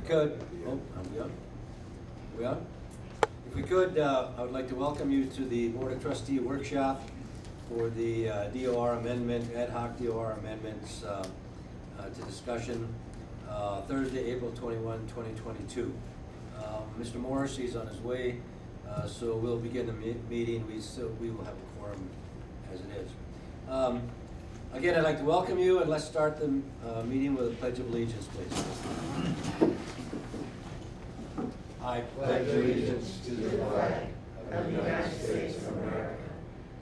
could, oh, are we on? We on? If we could, I would like to welcome you to the Board of Trustee workshop for the DOR amendment, ad hoc DOR amendments to discussion Thursday, April 21, 2022. Mr. Morris, he's on his way, so we'll begin the meeting. We will have a quorum as it is. Again, I'd like to welcome you, and let's start the meeting with a Pledge of Allegiance, please. I pledge allegiance to the flag of the United States of America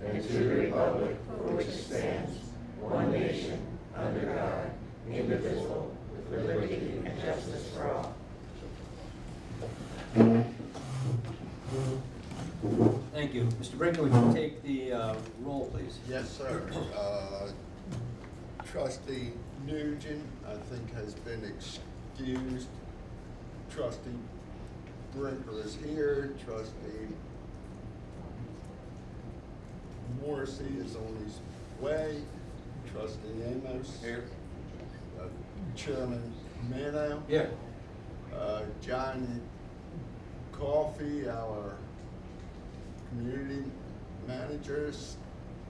and to the republic for which it stands, one nation, under God, indivisible, with liberty and justice for all. Thank you. Mr. Brinker, would you take the roll, please? Yes, sir. Trustee Nugent, I think, has been excused. Trustee Brinker is here. Trustee Morrissey is on his way. Trustee Amos. Here. Chairman Mano. Here. John Coffey, our community manager.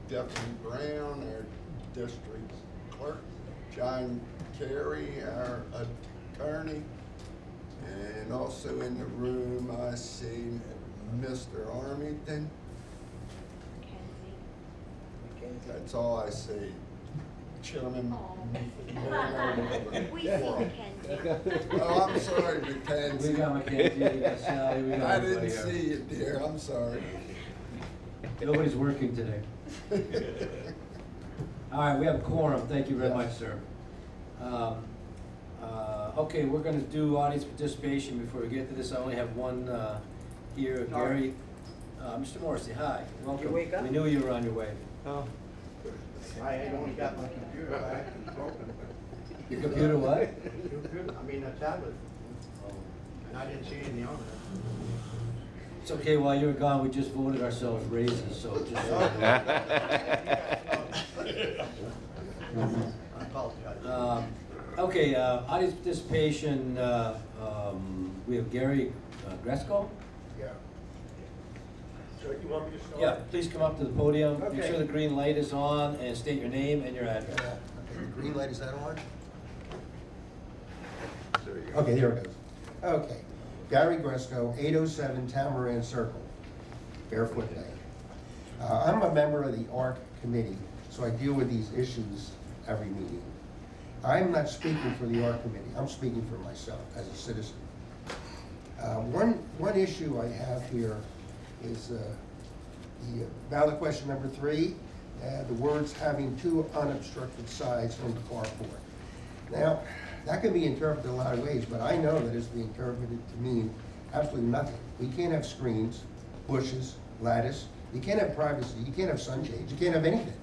Stephanie Brown, our district clerk. John Carey, our attorney. And also in the room, I see Mr. Armington. That's all I see. Chairman. We see Mackenzie. Oh, I'm sorry, Mackenzie. We got Mackenzie, we got Sally, we got I everybody didn't here. see it, dear. I'm sorry. Nobody's working today. All right, we have a quorum. Thank you very much, sir. Okay, we're going to do audience participation. Before we get to this, I only have one here, Gary. Mr. Morrissey, hi. Welcome. Did you wake up? We knew you were on your way. Oh. I had only got my computer back and broken. Your computer what? I mean, a tablet. And I didn't see anything on it. It's okay, while you were gone, we just voted ourselves raises, so just. I apologize. Okay, audience participation, we have Gary Gresco. Yeah. So you want me to start? Yeah, please come up to the podium. Make Okay. sure the green light is on and state your name and your address. Okay, the green light, is that on? There you go. Okay, here it goes. Okay, Gary Gresco, 807 Tamaran Circle, Barefoot Lane. I'm a member of the ARC committee, so I deal with these issues every meeting. I'm not speaking for the ARC committee, I'm speaking for myself as a citizen. One issue I have here is the ballot question number 3, the words having 2 unobstructed sides on the carport. Now, that can be interpreted a lot of ways, but I know that it's being interpreted to mean absolutely nothing. We can't have screens, bushes, lattice. You can't have privacy. You can't have sunshades. You can't have anything.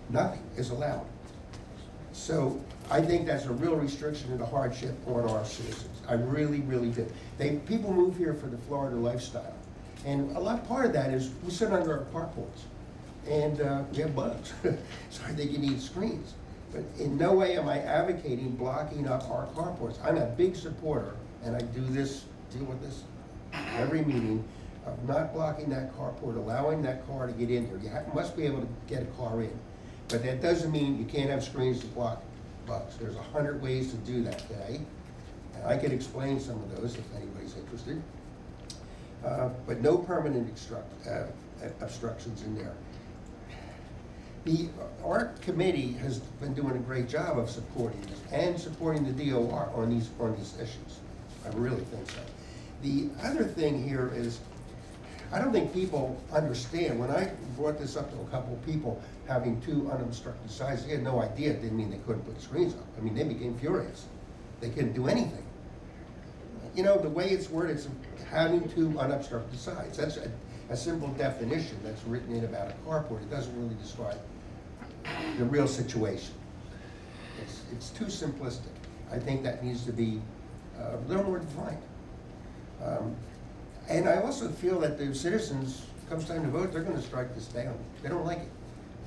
Nothing is allowed. So I think that's a real restriction and a hardship on our citizens. I really, really do. People move here for the Florida lifestyle. And part of that is we sit under our carports and we have bugs. So I think you need screens. But in no way am I advocating blocking up our carports. I'm a big supporter, and I deal with this every meeting, of not blocking that carport, allowing that car to get in here. You must be able to get a car in. But that doesn't mean you can't have screens to block bugs. There's 100 ways to do that today. And I can explain some of those if anybody's interested. But no permanent obstructions in there. The ARC committee has been doing a great job of supporting this and supporting the DOR on these issues. I really think so. The other thing here is, I don't think people understand. When I brought this up to a couple of people having 2 unobstructed sides, they had no idea. It didn't mean they couldn't put screens up. I mean, they became furious. They couldn't do anything. You know, the way it's worded, it's having 2 unobstructed sides. That's a simple definition that's written in about a carport. It doesn't really describe the real situation. It's too simplistic. I think that needs to be a little more defined. And I also feel that the citizens, comes time to vote, they're going to strike this down. They don't like it.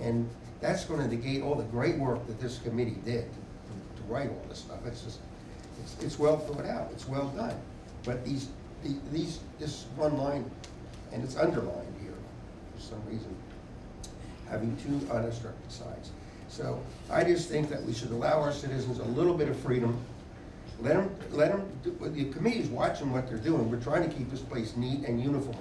And that's going to negate all the great work that this committee did to write all this stuff. It's just, it's well thought out, it's well done. But this one line, and it's underlined here for some reason, having two unobstructed sides. So I just think that we should allow our citizens a little bit of freedom. Let them, the committee's watching what they're doing. We're trying to keep this place neat and uniform.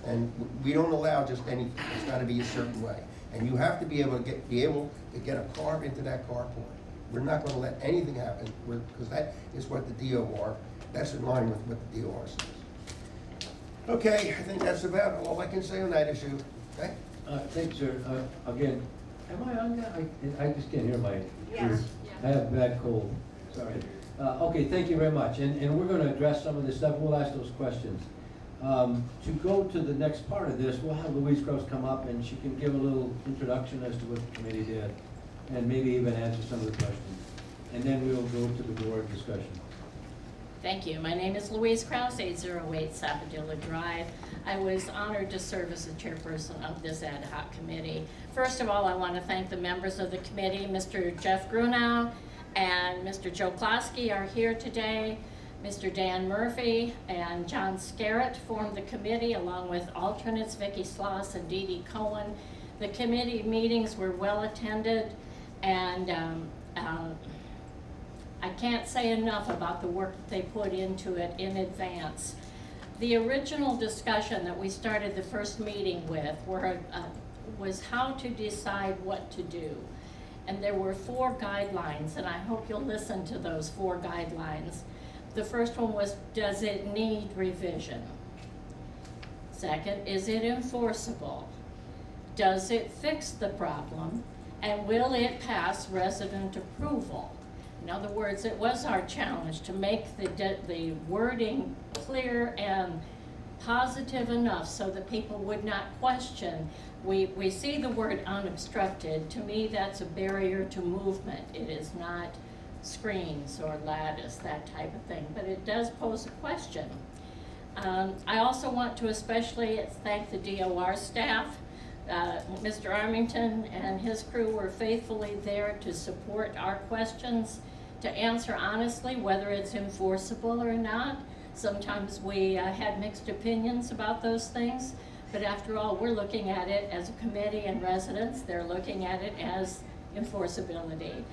And we don't allow just anything. It's gotta be a certain way. And you have to be able to get a car into that carport. We're not gonna let anything happen, because that is what the DOR, that's in line with what the DOR says. Okay, I think that's about all I can say on that issue, okay? Thanks, sir. Again, am I on that? I just can't hear my Yes. ears. I have a bad cold, sorry. Okay, thank you very much. And we're gonna address some of this stuff. We'll ask those questions. To go to the next part of this, we'll have Louise Crouse come up and she can give a little introduction as to what the committee did and maybe even answer some of the questions. And then we'll go to the board discussion. Thank you. My name is Louise Crouse, 808 Sapodilla Drive. I was honored to serve as the chairperson of this ad hoc committee. First of all, I want to thank the members of the committee. Mr. Jeff Grunow and Mr. Joe Klosky are here today. Mr. Dan Murphy and John Scarrett formed the committee along with alternates Vicki Sloss and Dee Dee Cohen. The committee meetings were well attended, and I can't say enough about the work that they put into it in advance. The original discussion that we started the first meeting with was how to decide what to do. And there were 4 guidelines, and I hope you'll listen to those 4 guidelines. The first one was, does it need revision? Second, is it enforceable? Does it fix the problem? And will it pass resident approval? In other words, it was our challenge to make the wording clear and positive enough so that people would not question. We see the word unobstructed. To me, that's a barrier to movement. It is not screens or lattice, that type of thing, but it does pose a question. I also want to especially thank the DOR staff. Mr. Armington and his crew were faithfully there to support our questions, to answer honestly whether it's enforceable or not. Sometimes we had mixed opinions about those things, but after all, we're looking at it as a committee and residents. They're looking at it as enforceability.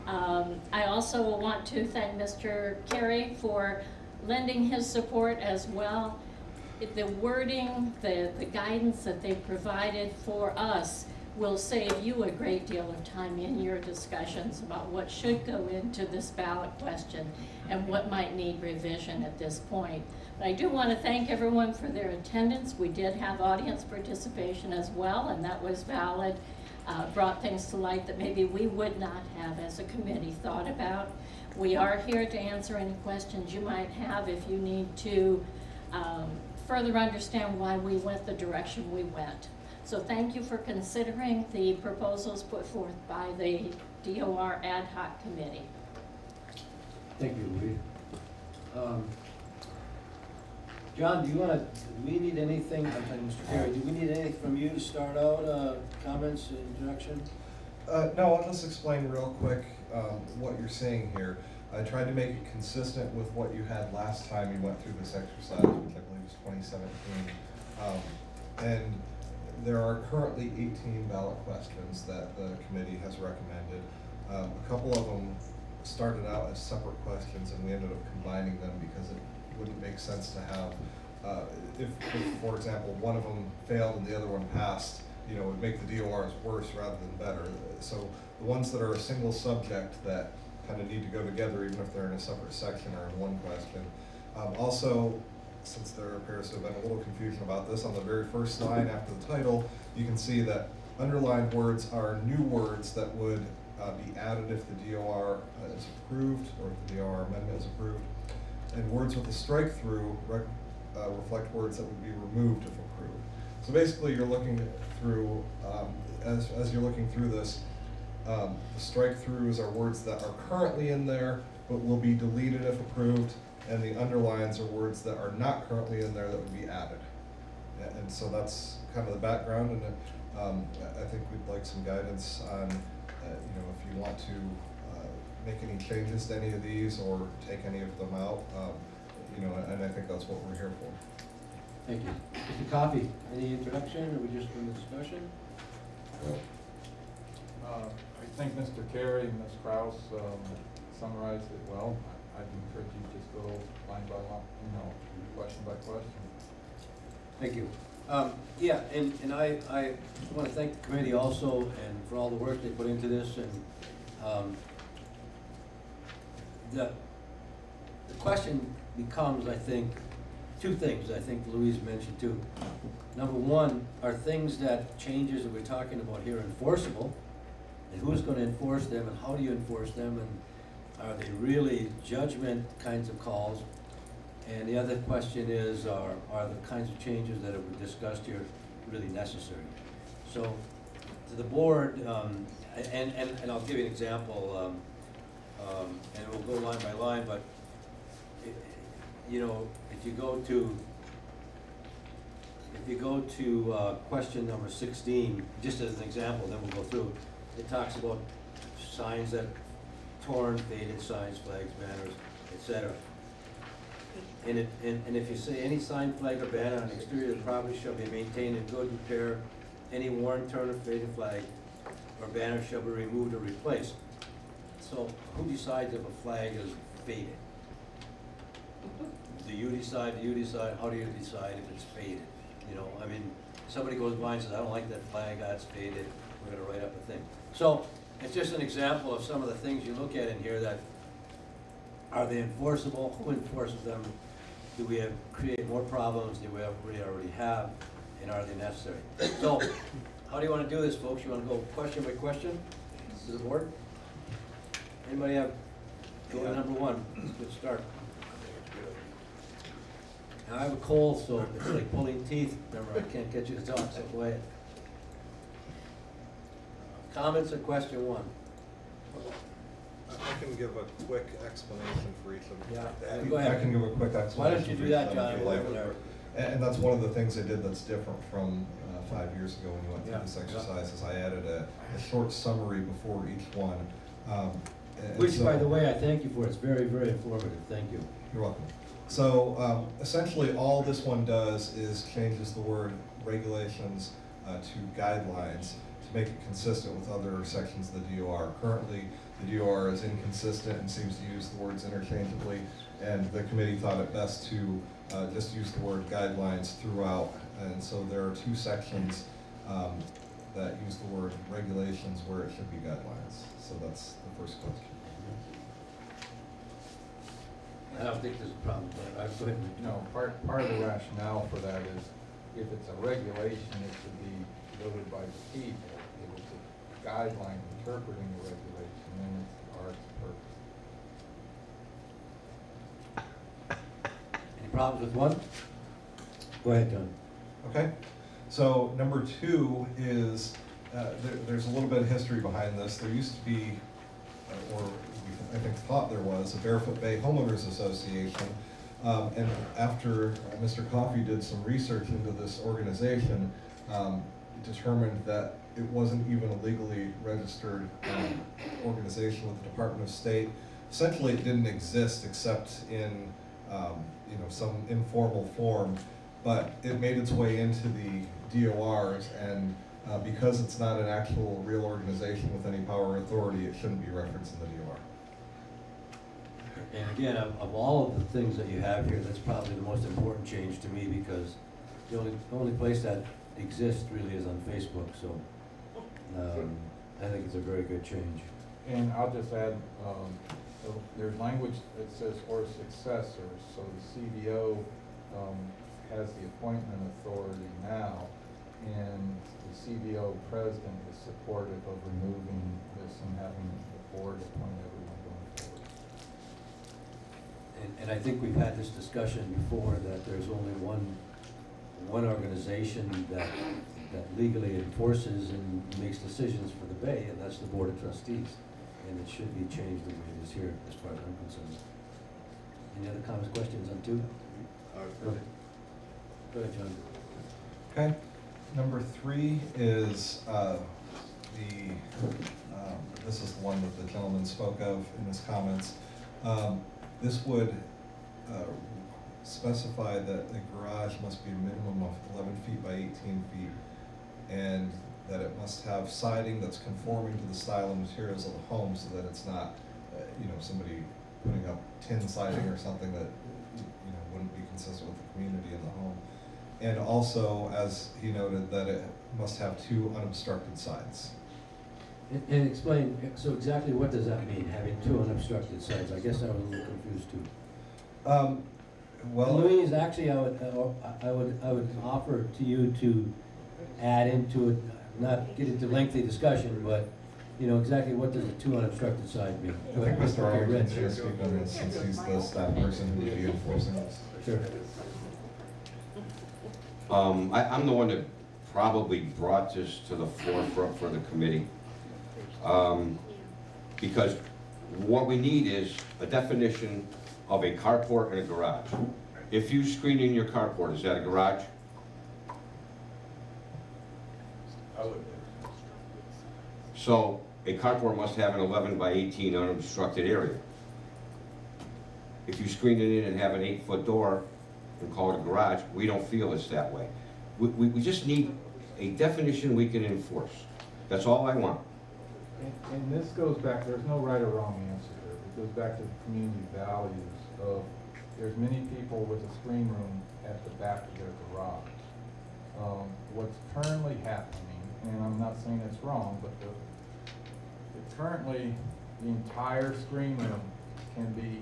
I also want to thank Mr. Carey for lending his support as well. The wording, the guidance that they provided for us will save you a great deal of time in your discussions about what should go into this ballot question and what might need revision at this point. But I do want to thank everyone for their attendance. We did have audience participation as well, and that was valid. Brought things to light that maybe we would not have as a committee thought about. We are here to answer any questions you might have if you need to further understand why we went the direction we went. So thank you for considering the proposals put forth by the DOR ad hoc committee. Thank you, Louise. John, do we need anything, Mr. Carey, do we need anything from you to start out, comments, introduction? No, I'll just explain real quick what you're seeing here. I tried to make it consistent with what you had last time you went through this exercise, which I believe was 2017. And there are currently 18 ballot questions that the committee has recommended. A couple of them started out as separate questions, and we ended up combining them because it wouldn't make sense to have, if for example, one of them failed and the other one passed, it would make the DORs worse rather than better. So the ones that are a single subject that kind of need to go together, even if they're in a separate section or in one question. Also, since there appears to have been a little confusion about this, on the very first line after the title, you can see that underlined words are new words that would be added if the DOR is approved, or if the DOR amendment is approved. And words with a strike through reflect words that would be removed if approved. So basically you're looking through, as you're looking through this, the strike throughs are words that are currently in there but will be deleted if approved, and the underlines are words that are not currently in there that would be added. And so that's kind of the background, and I think we'd like some guidance on, if you want to make any changes to any of these or take any of them out. You know, and I think that's what we're here for. Thank you. Mr. Coffey, any introduction, or we just in the discussion? I think Mr. Carey and Ms. Kraus summarized it well. I'd encourage you to just go line by line, you know, question by question. Thank you. Yeah, and I want to thank the committee also and for all the work they put into this, and the question becomes, I think, two things I think Louise mentioned too. Number one, are things that changes that we're talking about here enforceable? And who's going to enforce them, and how do you enforce them, and are they really judgment kinds of calls? And the other question is, are the kinds of changes that have been discussed here really necessary? So, to the board, and I'll give you an example, and we'll go line by line, but, you know, if you go to question number 16, just as an example, then we'll go through, it talks about signs that torn, faded signs, flags, banners, etc. And if you say any sign, flag, or banner on the exterior of the property shall be maintained in good repair, any worn, torn, or faded flag or banner shall be removed or replaced. So who decides if a flag is faded? Do you decide, how do you decide if it's faded? You know, I mean, somebody goes by and says, I don't like that flag, that's faded, we're gonna write up a thing. So, it's just an example of some of the things you look at in here that, are they enforceable, who enforces them? Do we have, create more problems than we already have, and are they necessary? So, how do you wanna do this, folks? You wanna go question by question to the board? Anybody have, go to number one, good start. Now, I have a cold, so it's like pulling teeth. Remember, I can't get you to talk, so go ahead. Comments on question one? I can give a quick explanation for each of them. Yeah, go ahead. I can give a quick explanation. Why don't you do that, for each of them John? if you like. And that's one of the things I did that's different from 5 years ago when we went through this exercise, is I added a short summary before each one. Which, by the way, I thank you for. It's very, very informative. Thank you. You're welcome. So essentially all this one does is changes the word regulations to guidelines to make it consistent with other sections of the DOR. Currently, the DOR is inconsistent and seems to use the words interchangeably, and the committee thought it best to just use the word guidelines throughout. And so there are two sections that use the word regulations where it should be guidelines. So that's the first question. I don't think there's a problem, but I go ahead. No, part of the rationale for that is if it's a regulation, it should be voted by the people. If it's a guideline interpreting the regulation, then it's the art's purpose. Any problems with one? Go ahead, John. Okay, so number two is, there's a little bit of history behind this. There used to be, or I think thought there was, a Barefoot Bay Homeowners Association. And after Mr. Coffey did some research into this organization, determined that it wasn't even a legally registered organization with the Department of State. Essentially, it didn't exist except in some informal form, but it made its way into the DORs, and because it's not an actual real organization with any power or authority, it shouldn't be referenced in the DOR. And again, of all of the things that you have here, that's probably the most important change to me, because the only place that exists really is on Facebook, so I think it's a very good change. And I'll just add, so there's language that says or successor, so the CBO has the appointment authority now, and the CBO president is supportive of removing this and having the board appoint everyone going forward. And I think we've had this discussion before, that there's only one organization that legally enforces and makes decisions for the Bay, and that's the Board of Trustees. And it should be changed the way it is here, as far as I'm concerned. Any other comments, questions on two? Go ahead, John. Okay. Number three is this is the one that the gentleman spoke of in his comments. This would specify that the garage must be a minimum of 11 feet by 18 feet, and that it must have siding that's conforming to the style and materials of the home, so that it's not, somebody putting up tin siding or something that, wouldn't be consistent with the community in the home. And also, as he noted, that it must have 2 unobstructed sides. And explain, so exactly what does that mean, having 2 unobstructed sides? I guess I was a little confused too. Well, Louise, actually, I would offer to you to add into it, not get into lengthy discussion, but, exactly what does a 2 unobstructed side mean? I think Mr. Okay, Arlington's Rich. going to speak on this since he's the staff person who would be enforcing this. Sure. I'm the one that probably brought this to the forefront for the committee. Because what we need is a definition of a carport and a garage. If you screen in your carport, is that a garage? So a carport must have an 11 by 18 unobstructed area. If you screen it in and have an 8-foot door and call it a garage, we don't feel it's that way. We just need a definition we can enforce. That's all I want. And this goes back, there's no right or wrong answer here. It goes back to the community values of, there's many people with a screen room at the back of their garage. What's currently happening, and I'm not saying it's wrong, but currently the entire screen room can be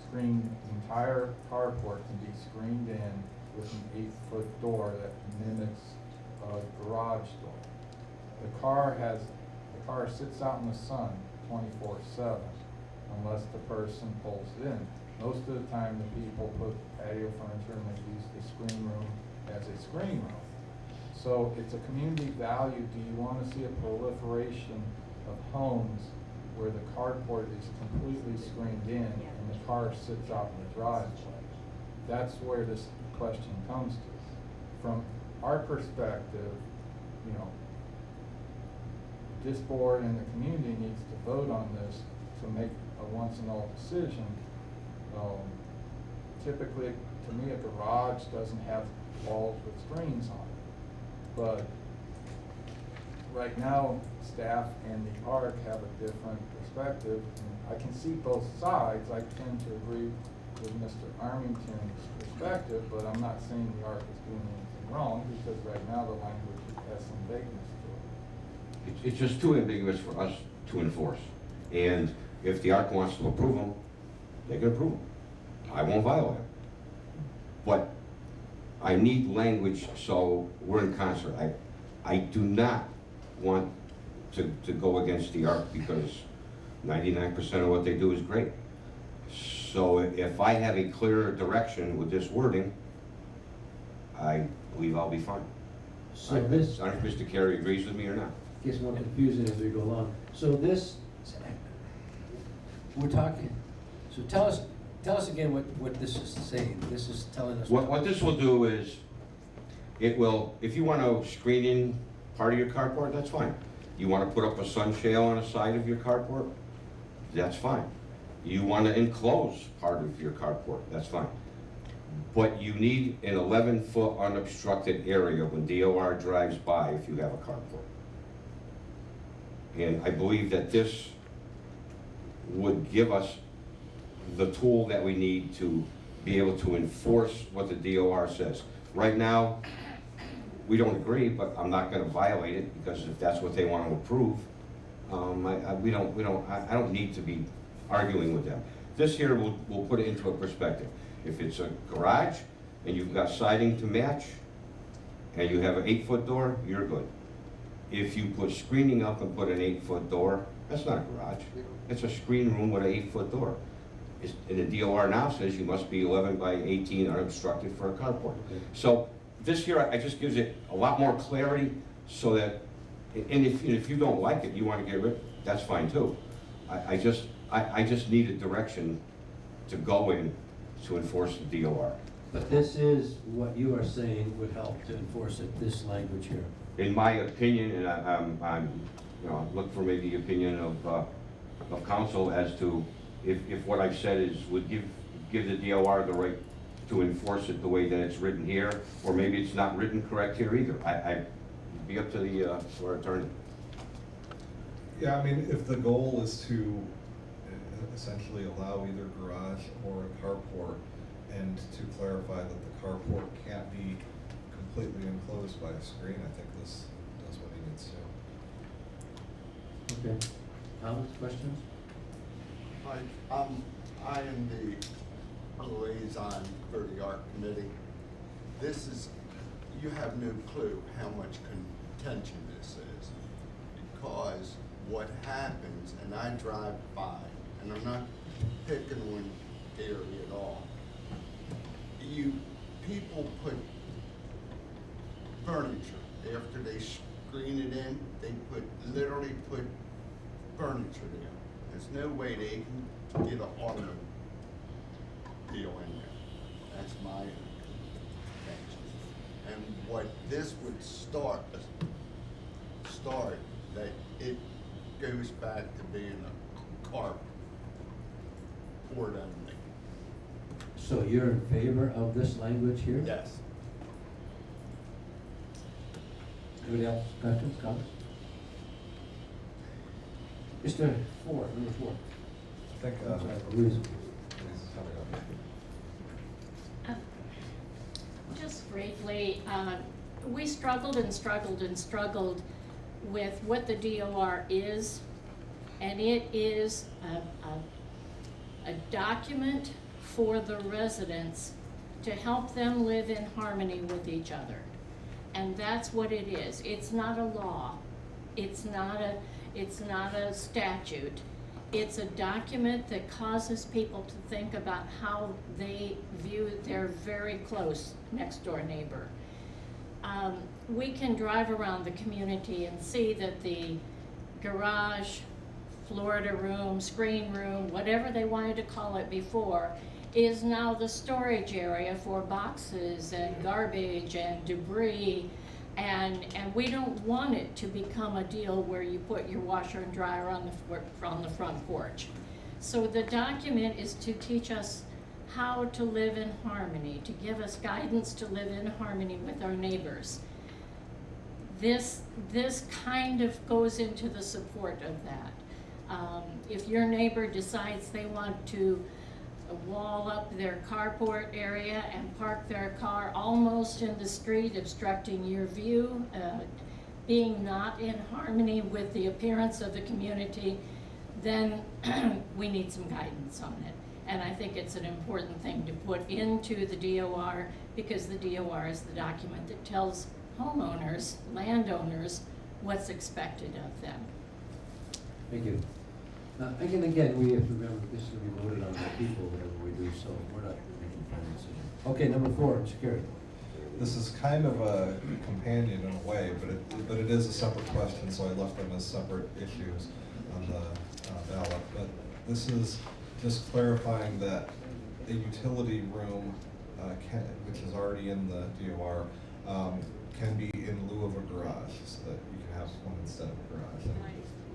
screened, the entire carport can be screened in with an 8-foot door that mimics a garage door. The car sits out in the sun 24/7 unless the person pulls it in. Most of the time the people put patio furniture and they use the screen room as a screen room. So it's a community value. Do you want to see a proliferation of homes where the carport is completely screened in and the car sits out in the driveway? That's where this question comes to. From our perspective, this board and the community needs to vote on this to make a once and all decision. Typically, to me, a garage doesn't have walls with screens on it. But right now, staff and the ARC have a different perspective. And I can see both sides. I tend to agree with Mr. Armington's perspective, but I'm not saying the ARC is doing anything wrong, because right now the language has some vagueness to it. It's just too ambiguous for us to enforce. And if the ARC wants to approve them, they can approve them. I won't violate them. But I need language so we're in concert. I do not want to go against the ARC because 99% of what they do is great. So if I have a clearer direction with this wording, I believe I'll be fine. So I don't know if Mr. Carey agrees with me or not. gets more confusing as we go along. So this, we're talking, so tell us again what this is saying. This is telling us. What this will do is, it will, if you want to screen in part of your carport, that's fine. You want to put up a sunshade on the side of your carport, that's fine. You want to enclose part of your carport, that's fine. But you need an 11-foot unobstructed area when DOR drives by if you have a carport. And I believe that this would give us the tool that we need to be able to enforce what the DOR says. Right now, we don't agree, but I'm not going to violate it, because if that's what they want to approve, I don't need to be arguing with them. This here will put it into a perspective. If it's a garage and you've got siding to match and you have an 8-foot door, you're good. If you put screening up and put an 8-foot door, that's not a garage. It's a screen room with an 8-foot door. And the DOR now says you must be 11 by 18 unobstructed for a carport. Okay. So this here, I just gives it a lot more clarity, so that, and if you don't like it, you want to get rid, that's fine too. I just need a direction to go in to enforce the DOR. But this is what you are saying would help to enforce it, this language here. In my opinion, and look for maybe the opinion of council as to if what I've said would give the DOR the right to enforce it the way that it's written here, or maybe it's not written correct here either. It'd be up to our attorney. Yeah, I mean, if the goal is to essentially allow either garage or a carport, and to clarify that the carport can't be completely enclosed by a screen, I think this does what he needs to. Okay. Comments, questions? I am the liaison for the art committee. You have no clue how much contention this is, because what happens, and I drive by, and I'm not picking on Gary at all. People put furniture, after they screen it in, they literally put furniture there. There's no way they can get an automobile in there. That's my contention. And what this would start that it goes back to being a carport only. So you're in favor of this language here? Yes. Anybody else, questions, comments? Mr. Ford, number 4. I think, I'm sorry, Louise. Just briefly, we struggled and struggled and struggled with what the DOR is, and it is a document for the residents to help them live in harmony with each other. And that's what it is. It's not a law. It's not a statute. It's a document that causes people to think about how they view their very close next door neighbor. We can drive around the community and see that the garage, Florida room, screen room, whatever they wanted to call it before, is now the storage area for boxes and garbage and debris. And we don't want it to become a deal where you put your washer and dryer on the front porch. So the document is to teach us how to live in harmony, to give us guidance to live in harmony with our neighbors. This kind of goes into the support of that. If your neighbor decides they want to wall up their carport area and park their car almost in the street, obstructing your view, being not in harmony with the appearance of the community, then we need some guidance on it. And I think it's an important thing to put into the DOR, because the DOR is the document that tells homeowners, landowners, what's expected of them. Thank you. Again, we have to remember this is going to be voted on by people, whatever we do, so we're not making a final decision. Okay, number 4, security. This is kind of a companion in a way, but it is a separate question, so I left them as separate issues on the ballot. But this is just clarifying that a utility room, which is already in the DOR, can be in lieu of a garage, so that you can have one instead of a garage. And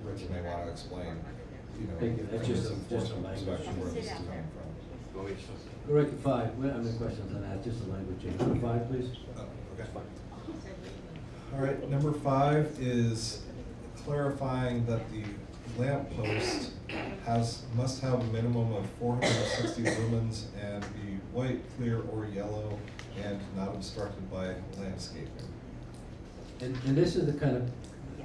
Rich may want to explain, Thank you. That's just a language. where this is coming from. Go right to 5. Well, I mean, questions on that, just a language change. Number 5, please. Okay. All right, number 5 is clarifying that the lamp post must have a minimum of 460 lumens and be white, clear, or yellow, and not obstructed by landscaping. And this is the kind of,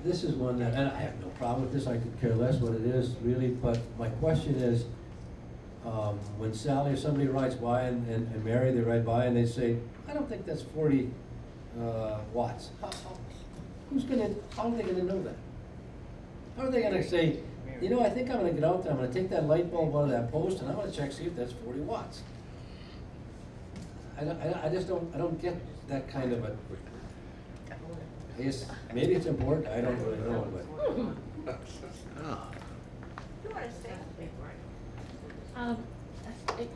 this is one that, and I have no problem with this, I could care less what it is, really, but my question is, when Sally or somebody rides by and Mary, they ride by and they say, I don't think that's 40 watts. How are they gonna know that? How are they gonna say, I think I'm gonna get out there, I'm gonna take that light bulb out of that post and I'm gonna check, see if that's 40 watts. I don't get that kind of a, I guess, maybe it's important, I don't really know, but.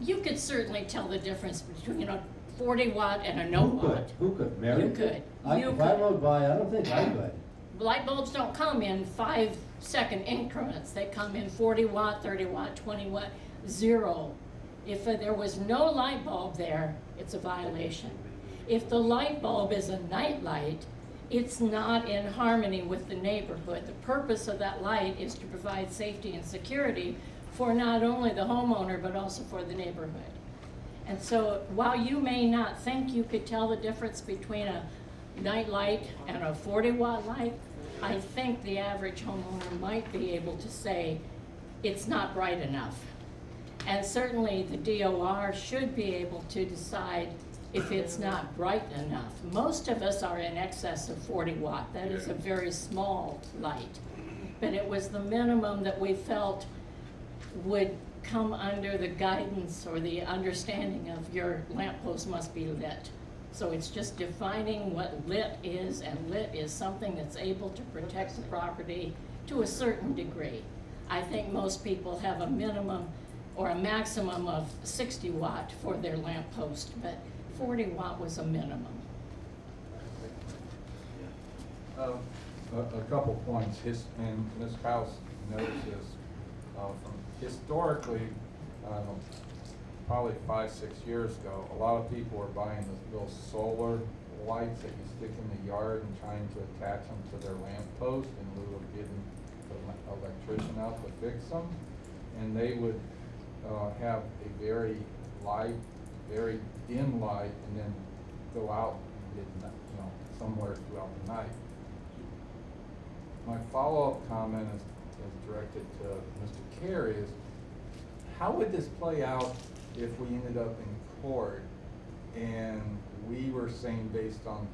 You could certainly tell the difference between a 40 watt and a no watt. Who could? Mary? You could. If I rode by, I don't think I could. light bulbs don't come in 5-second increments. They come in 40 watt, 30 watt, 20 watt, 0. If there was no light bulb there, it's a violation. If the light bulb is a night light, it's not in harmony with the neighborhood. The purpose of that light is to provide safety and security for not only the homeowner, but also for the neighborhood. And so while you may not think you could tell the difference between a night light and a 40 watt light, I think the average homeowner might be able to say it's not bright enough. And certainly the DOR should be able to decide if it's not bright enough. Most of us are in excess of 40 watt. That is a very small light. But it was the minimum that we felt would come under the guidance or the understanding of your lamppost must be lit. So it's just defining what lit is, and lit is something that's able to protect the property to a certain degree. I think most people have a minimum or a maximum of 60 watt for their lamppost, but 40 watt was a minimum. A couple points, and Ms. House knows this, from historically, probably 5-6 years ago, a lot of people were buying those solar lights that you stick in the yard and trying to attach them to their lamp post in lieu of getting the electrician out to fix them. And they would have a very light, very dim light, and then go out and get, somewhere throughout the night. My follow-up comment is directed to Mr. Carey is, how would this play out if we ended up in court and we were saying based on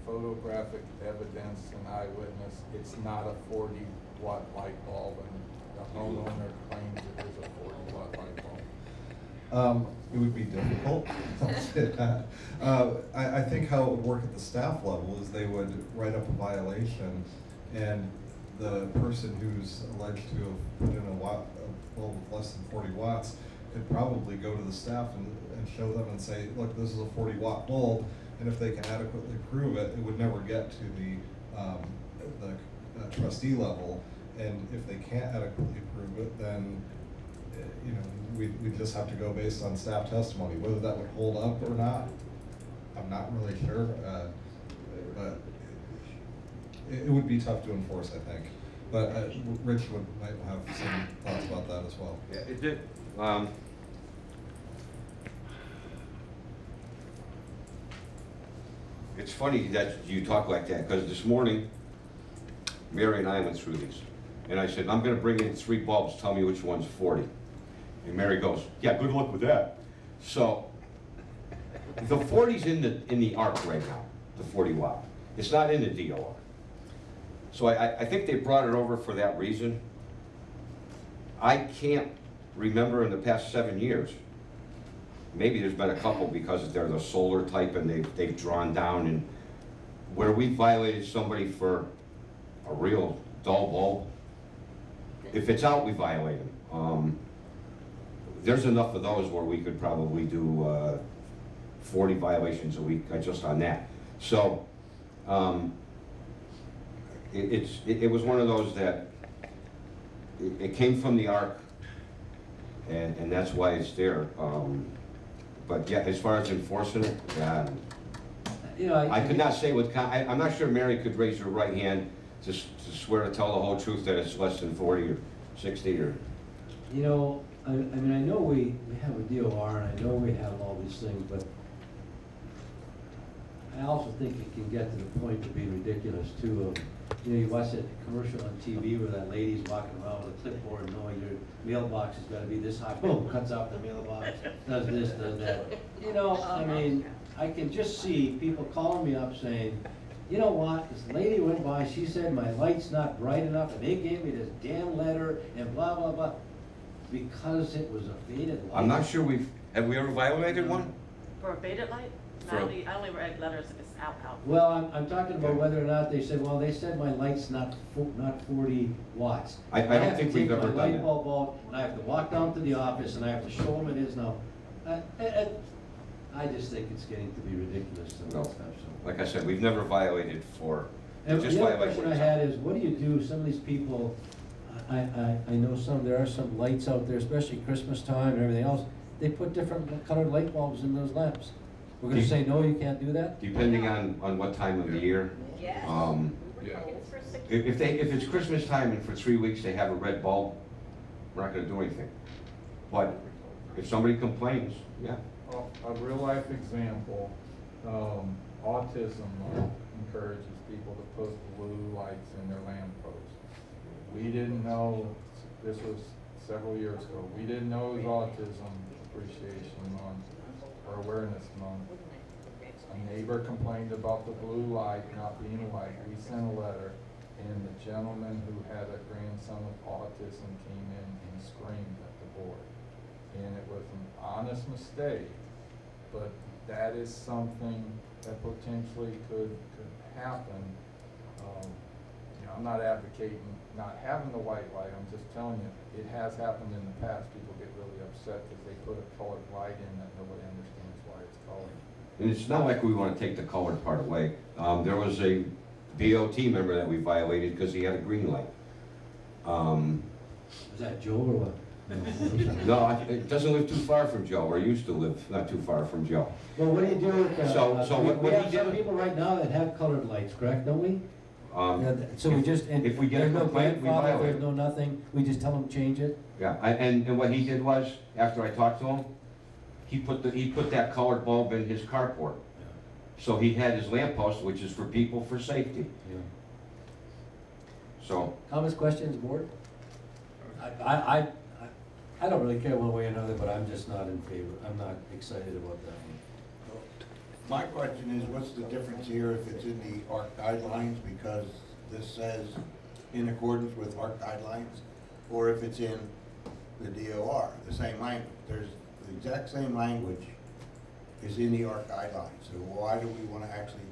photographic evidence and eyewitness, it's not a 40 watt light bulb, and the homeowner claims it is a 40 watt light bulb? It would be difficult. I'll say that. I think how it would work at the staff level is they would write up a violation, and the person who's alleged to have put in a bulb with less than 40 watts could probably go to the staff and show them and say, look, this is a 40 watt bulb, and if they can adequately prove it, it would never get to the trustee level, and if they can't adequately prove it, then we just have to go based on staff testimony. Whether that would hold up or not, I'm not really sure, but it would be tough to enforce, I think. But Rich might have some thoughts about that as well. Yeah, it did. It's funny that you talk like that, because this morning, Mary and I went through these. And I said, I'm going to bring in 3 bulbs, tell me which one's 40. And Mary goes, yeah, good luck with that. So, the 40's in the ARC right now, the 40 watt. It's not in the DOR. So I think they brought it over for that reason. I can't remember in the past 7 years. Maybe there's been a couple because they're the solar type and they've drawn down, and where we violated somebody for a real dull bulb, if it's out, we violate them. There's enough of those where we could probably do 40 violations a week just on that. So it was one of those that it came from the ARC, and that's why it's there. But yeah, as far as enforcing it, I could not say with, I'm not sure Mary could raise her right hand to swear to tell the whole truth that it's less than 40 or 60 or. I mean, I know we have a DOR, and I know we have all these things, but I also think it can get to the point of being ridiculous too. You watch that commercial on TV where that lady's walking around with a clipboard knowing your mailbox is gonna be this high, boom, cuts off the mailbox, does this, does that. I mean, I can just see people calling me up saying, you know what, this lady went by, she said my light's not bright enough, and they gave me this damn letter, and blah, blah, blah, because it was a faded light. I'm not sure have we ever violated one? For a faded light? For- I only write letters if it's out. Well, I'm talking about whether or not they said, well, they said my light's not 40 watts. I don't think we've ever done I have to take my light that. bulb out, and I have to walk down to the office, and I have to show them it is now. I just think it's getting to be ridiculous to No. stuff, so. Like I said, we've never violated for And just the other violate question what I it's had is, what do you do, some of these people, I know there are some lights out there, especially Christmas time and everything else, they put different colored light bulbs in those lamps. We're gonna say, no, you can't do that? Depending on what time of the year. Yes. Yeah. If it's Christmas time and for 3 weeks they have a red bulb, we're not gonna do anything. But if somebody complains, yeah. A real life example, autism encourages people to put blue lights in their lampposts. We didn't know, this was several years ago, we didn't know it was Autism Appreciation Month or Awareness Month. A neighbor complained about the blue light not being white. We sent a letter, and the gentleman who had a grandson with autism came in and screamed at the board. And it was an honest mistake, but that is something that potentially could happen. You know, I'm not advocating not having the white light, I'm just telling you, it has happened in the past. People get really upset because they put a colored light in that nobody understands why it's colored. And it's not like we want to take the colored part away. There was a DOT member that we violated because he had a green light. Is that Joe or what? No, it doesn't live too far from Joe, or used to live not too far from Joe. Well, what do you do with, So we what have he some did- people right now that have colored lights, correct, don't we? So we if- just, and if we get a there's no complaint, we grandfather, violate there's it. no nothing, we just tell them to change it? Yeah, and what he did was, after I talked to him, he put that colored bulb in his carport. So he had his lamppost, which is for people for safety. Yeah. So, Comments, questions, board? I don't really care one way or another, but I'm just not in favor, I'm not excited about that one. My question is, what's the difference here if it's in the ARC guidelines, because this says in accordance with ARC guidelines, or if it's in the DOR, the same language? There's the exact same language is in the ARC guidelines, so why do we want to actually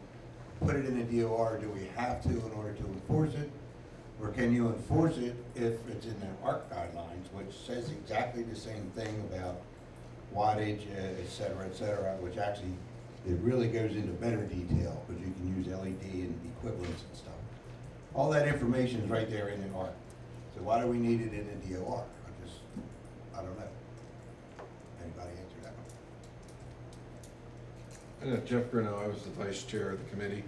put it in the DOR? Do we have to in order to enforce it? Or can you enforce it if it's in the ARC guidelines, which says exactly the same thing about wattage, et cetera, which actually, it really goes into better detail, because you can use LED and equivalents and stuff. All that information is right there in the ARC. So why do we need it in the DOR? I don't know. Anybody answer that one? Jeff Bruno, I was the vice chair of the committee.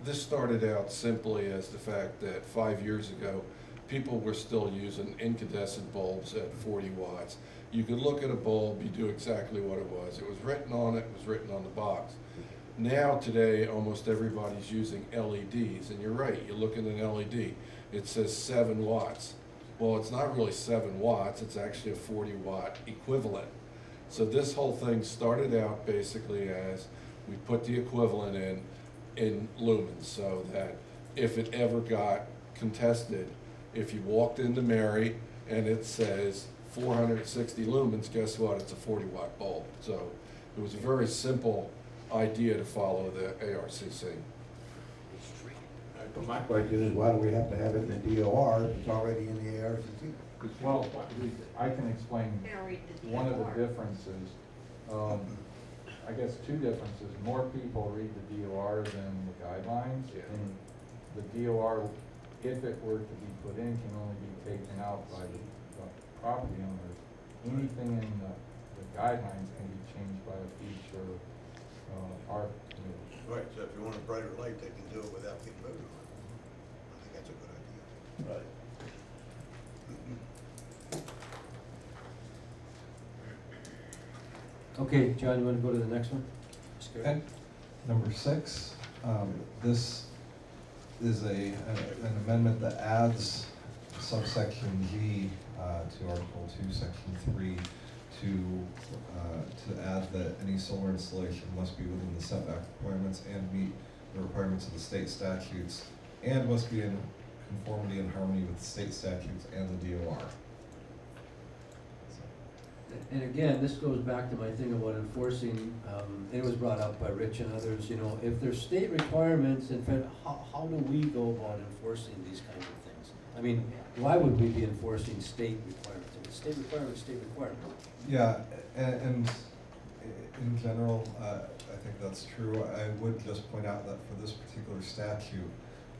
This started out simply as the fact that 5 years ago, people were still using incandescent bulbs at 40 watts. You could look at a bulb, you do exactly what it was. It was written on it, was written on the box. Now, today, almost everybody's using LEDs, and you're right, you look at an LED, it says 7 watts. Well, it's not really 7 watts, it's actually a 40-watt equivalent. So this whole thing started out basically as we put the equivalent in lumens, so that if it ever got contested, if you walked into Mary and it says 460 lumens, guess what? It's a 40-watt bulb. So it was a very simple idea to follow the ARCC. But my question is, why do we have to have it in the DOR if it's already in the ARCC? Well, I can explain one of the differences. I guess 2 differences. More people read the DOR than the guidelines. Yeah. And the DOR, if it were to be put in, can only be taken out by the property owners. Anything in the guidelines can be changed by a future art committee. Right, so if you want a brighter light, they can do it without getting voted on. I think that's a good idea. Right. Okay, John, you wanna go to the next one? Okay. Number 6, this is an amendment that adds subsection G to Article 2, Section 3 to add that any solar installation must be within the setback requirements and meet the requirements of the state statutes, and must be in conformity and harmony with the state statutes and the DOR. And again, this goes back to my thing about enforcing, it was brought up by Rich and others, you know, if there's state requirements, in fact, how do we go about enforcing these kinds of things? I mean, why would we be enforcing state requirements? If it's state requirement, state requirement. Yeah, and in general, I think that's true. I would just point out that for this particular statute,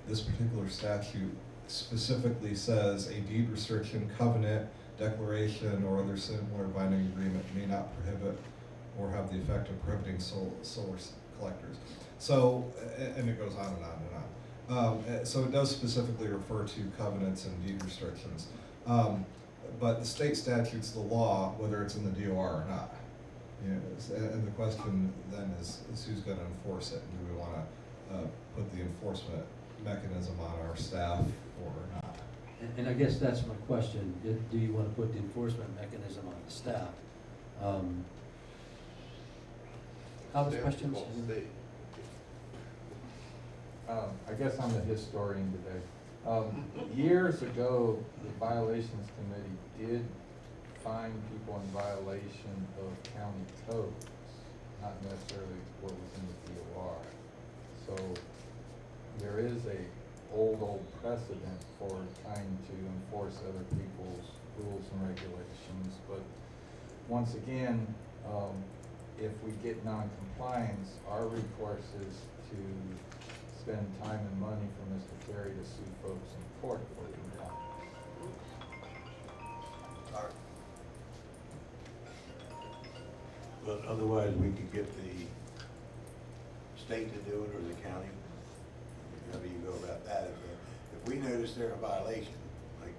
this particular statute specifically says a deed restriction, covenant, declaration, or other similar binding agreement may not prohibit or have the effect of prohibiting solar collectors. So, and it goes on and on and on. So it does specifically refer to covenants and deed restrictions. But the state statute's the law, whether it's in the DOR or not. You know, and the question then is who's going to enforce it? Do we want to put the enforcement mechanism on our staff or not? And I guess that's my question, do you want to put the enforcement mechanism on the staff? Other questions? I guess I'm the historian today. Years ago, the violations committee did find people in violation of county codes, not necessarily what was in the DOR. So there is a old precedent for trying to enforce other people's rules and regulations. But once again, if we get non-compliance, our recourse is to spend time and money for Mr. Ferry to sue folks in court for compliance. But otherwise, we could get the state to do it or the county. How do you go about that? If we notice they're in violation, like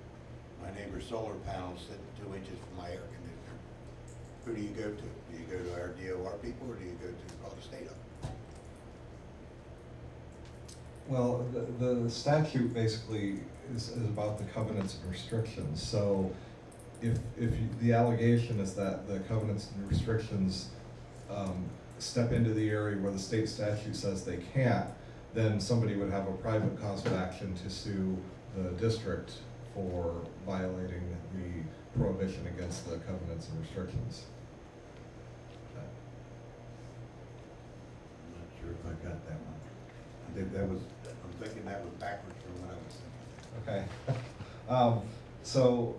my neighbor's solar panels sit 2 inches from my air conditioner, who do you go to? Do you go to our DOR people or do you go to call the state up? Well, the statute basically is about the covenants and restrictions. So if the allegation is that the covenants and restrictions step into the area where the state statute says they can't, then somebody would have a private cause of action to sue the district for violating the prohibition against the covenants and restrictions. I'm not sure if I got that one. I think that was, I'm thinking that was backwards from what I was thinking. Okay. So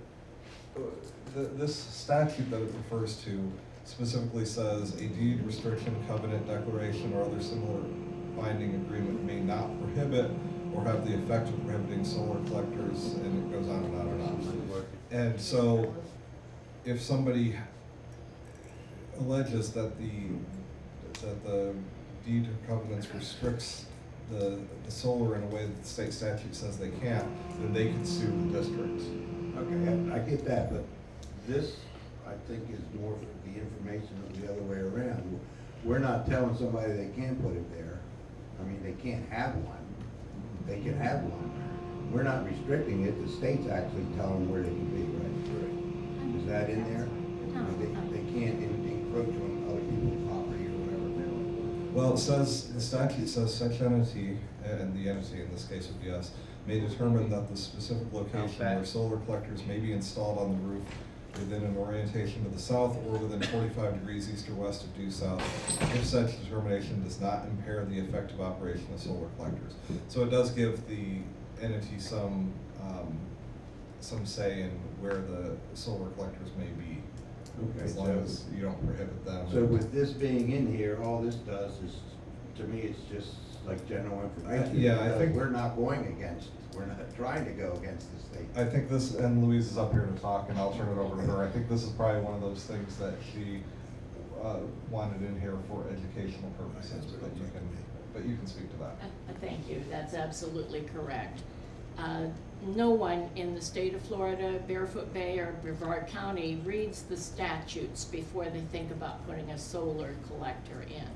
this statute that it refers to specifically says a deed, restriction, covenant, declaration, or other similar binding agreement may not prohibit or have the effect of prohibiting solar collectors, and it goes on and on and on. And so if somebody alleges that the deed or covenants restricts the solar in a way that the state statute says they can't, then they can sue the district. Okay, I get that, but this, I think, is more for the information of the other way around. We're not telling somebody they can't put it there. I mean, they can't have one. They can have one. We're not restricting it. The state's actually telling them where they can be, right? Is that in there? No. They can't encroach on other people's property or whatever. Well, it says, the statute says such entity, and the entity in this case would be us, may determine that the specific location where solar collectors may be installed on the roof within an orientation to the south or within 45 degrees east or west of due south, if such determination does not impair the effective operation of solar collectors. So it does give the entity some say in where the solar collectors may be, Okay, as long as you don't prohibit them. So with this being in here, all this does is, to me, it's just like general information. Yeah, I because think- we're not going against, we're not trying to go against the state. I think this, and Louise is up here to talk, and I'll turn it over to her. I think this is probably one of those things that she wanted in here for educational purposes, but you can speak to that. Thank you, that's absolutely correct. No one in the state of Florida, Barefoot Bay, or Brevard County reads the statutes before they think about putting a solar collector in.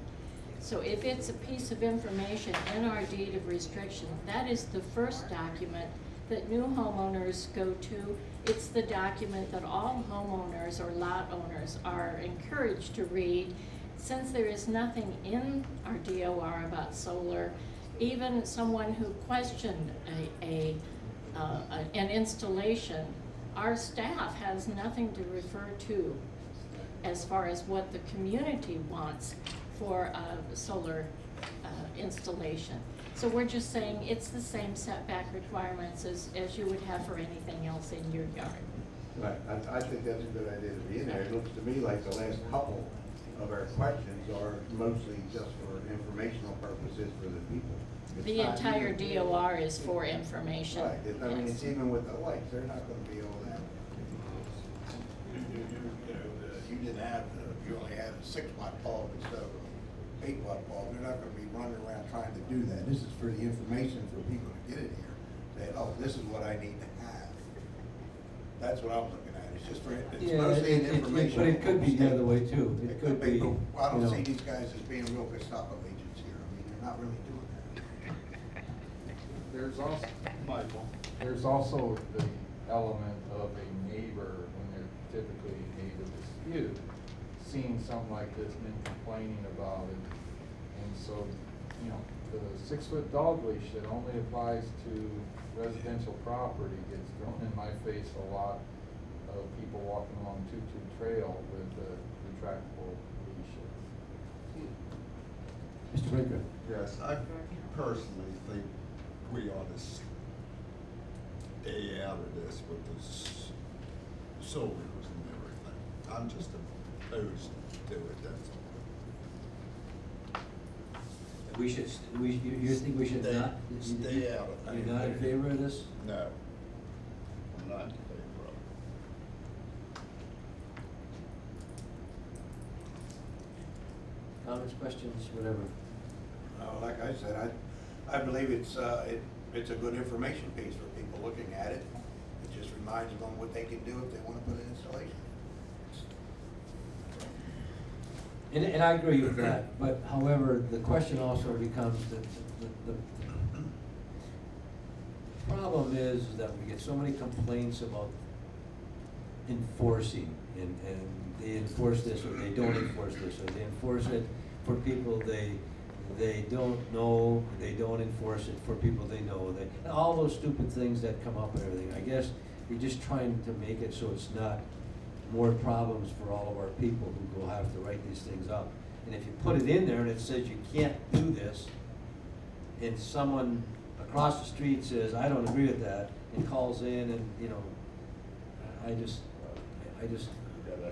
So if it's a piece of information in our deed of restriction, that is the first document that new homeowners go to. It's the document that all homeowners or lot owners are encouraged to read. Since there is nothing in our DOR about solar, even someone who questioned an installation, our staff has nothing to refer to as far as what the community wants for a solar installation. So we're just saying it's the same setback requirements as you would have for anything else in your yard. Right, I think that's a good idea to be in there. It looks to me like the last couple of our questions are mostly just for informational purposes for the people. It's The not entire even- DOR is for information. Right, I mean, Yes. it's even with the lights, they're not gonna be all that. You didn't have, you only had a 6-watt bulb instead of an 8-watt bulb, they're not gonna be running around trying to do that. This is for the information for people to get in here, say, oh, this is what I need to have. That's what I'm looking at, it's just for, it's Yeah, mostly an but information. it could be the other way too. It could be, but I you don't know. see these guys as being real Gestapo agents here, I mean, they're not really doing that. There's also the element of a neighbor, when they're typically a neighbor dispute, seeing something like this and then complaining about it. And so, you know, the 6-foot dog leash that only applies to residential property gets thrown in my face a lot of people walking along Tutu Trail with retractable leashes. Mr. Baker? Yes, I personally think we ought to stay out of this with the soldiers and everything. I'm just opposed to it, that's all. We should, you think we should Stay- not? stay out of it. You're not in favor of this? No, I'm not in favor of it. Comments, questions, whatever? Like I said, I believe it's a good information piece for people looking at it. It just reminds them what they can do if they want to put an installation. And I agree with that, but however, the question also becomes that the problem is that we get so many complaints about enforcing, and they enforce this, or they don't enforce this, or they enforce it for people they don't know, they don't enforce it for people they know, and all those stupid things that come up and everything. I guess we're just trying to make it so it's not more problems for all of our people who will have to write these things up. And if you put it in there and it says you can't do this, and someone across the street says, I don't agree with that, and calls in, and, you know, I just,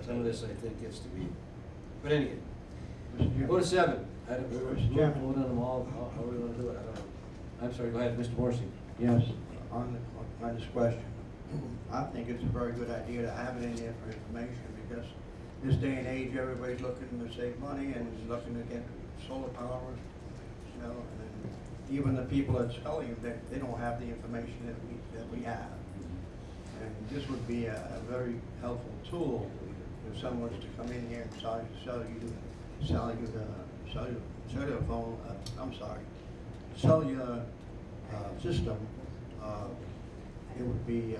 some of this I think gets to be, but anyway. Go to 7. I don't, we'll vote on them all, how do we wanna do it, I don't know. I'm sorry, go ahead, Mr. Morrissey. Yes, on this question, I think it's a very good idea to have it in there for information, because this day and age, everybody's looking to save money and is looking to get solar power, you know, and even the people that sell you, they don't have the information that we have. And this would be a very helpful tool if someone was to come in here and sell you the cellular phone, cellular system. It would be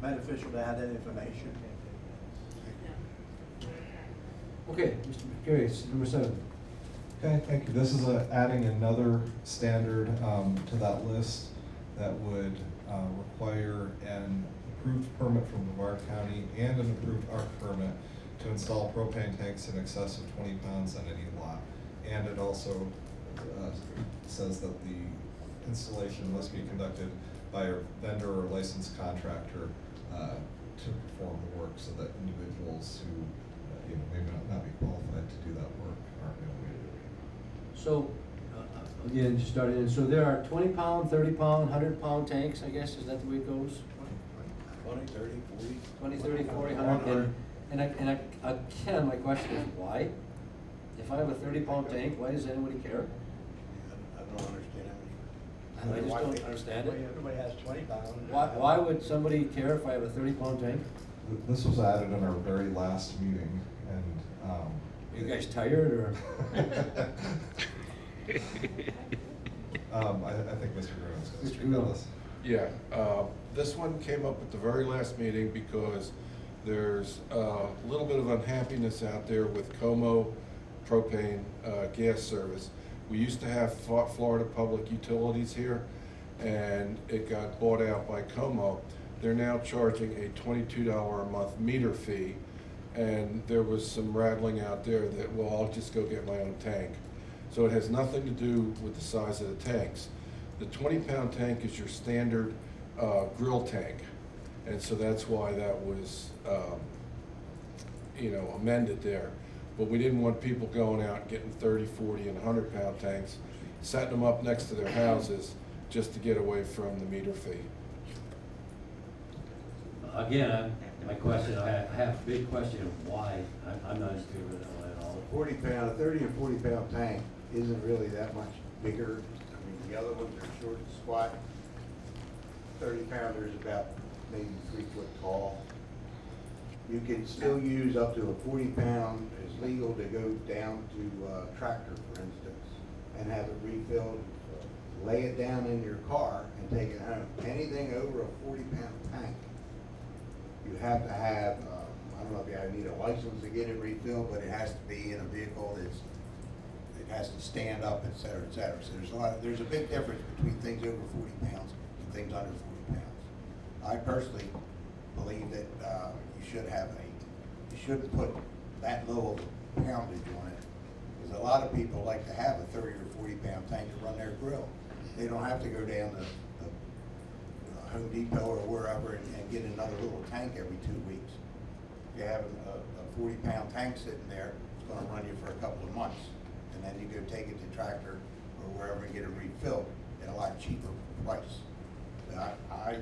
beneficial to have that information. Okay, Mr. Carey, number 7. Okay, thank you. This is adding another standard to that list that would require an approved permit from Brevard County and an approved ARC permit to install propane tanks in excess of 20 pounds on any lot. And it also says that the installation must be conducted by a vendor or licensed contractor to perform the work, so that individuals who may not be qualified to do that work aren't going to do it. So, again, just started in, so there are 20-pound, 30-pound, 100-pound tanks, I guess, is that the way it goes? 20, 30, 40. 20, 30, 40, 100, again, my question is, why? If I have a 30-pound tank, why does anybody care? I don't understand how I many. just don't understand it. Everybody has 20 pounds. Why would somebody care if I have a 30-pound tank? This was added in our very last meeting, and You guys tired, or? I think Mr. Gruno's going to Mr. speak on Gruno. this. Yeah, this one came up at the very last meeting because there's a little bit of unhappiness out there with Como propane gas service. We used to have Florida Public Utilities here, and it got bought out by Como. They're now charging a $22 a month meter fee, and there was some rattling out there that, well, I'll just go get my own tank. So it has nothing to do with the size of the tanks. The 20-pound tank is your standard grill tank, and so that's why that was, amended there. but we didn't want people going out and getting 30, 40, and 100-pound tanks, setting them up next to their houses just to get away from the meter fee. Again, my question, I have a big question of why. I'm not as good with it at all. 40-pound, a 30 and 40-pound tank isn't really that much bigger. I mean, the other ones are short and squat. 30-pounder is about maybe 3 foot tall. You can still use up to a 40-pound. It's legal to go down to a tractor, for instance, and have it refilled. Lay it down in your car and take it home. Anything over a 40-pound tank, you have to have, I don't know if you need a license to get it refilled, but it has to be in a vehicle it has to stand up, et cetera, et cetera. So there's a big difference between things over 40 pounds and things under 40 pounds. I personally believe that you shouldn't put that low of a poundage on it, because a lot of people like to have a 30 or 40-pound tank to run their grill. They don't have to go down to Home Depot or wherever and get another little tank every 2 weeks. If you have a 40-pound tank sitting there, it's gonna run you for a couple of months. And then you go take it to tractor or wherever and get it refilled at a lot cheaper price. So I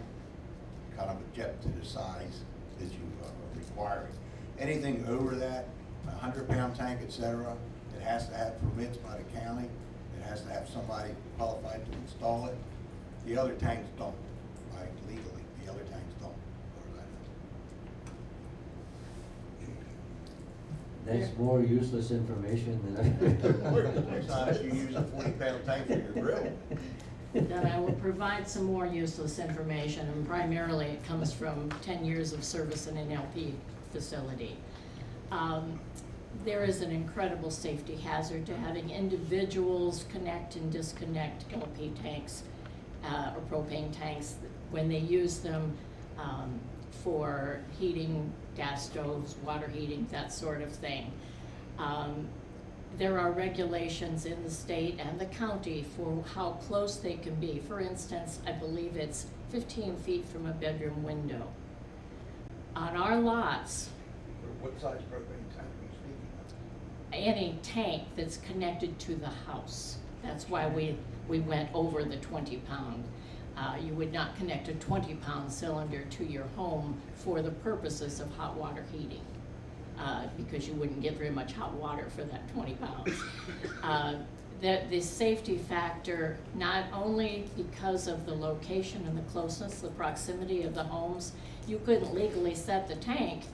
kind of object to the size that you are requiring. Anything over that, a 100-pound tank, et cetera, it has to have permits by the county. It has to have somebody qualified to install it. The other tanks don't. Right, legally, the other tanks don't. That's more useless information than Next time if you use a 40-pound tank for your grill. Then I will provide some more useless information, and primarily it comes from 10 years of service in an LP facility. There is an incredible safety hazard to having individuals connect and disconnect LP tanks or propane tanks when they use them for heating, gas stoves, water heating, that sort of thing. There are regulations in the state and the county for how close they can be. For instance, I believe it's 15 feet from a bedroom window. On our lots, What size propane tank are you speaking of? any tank that's connected to the house. That's why we went over the 20-pound. You would not connect a 20-pound cylinder to your home for the purposes of hot water heating, because you wouldn't get very much hot water for that 20 pounds. The safety factor, not only because of the location and the closeness, the proximity of the homes, you couldn't legally set the tank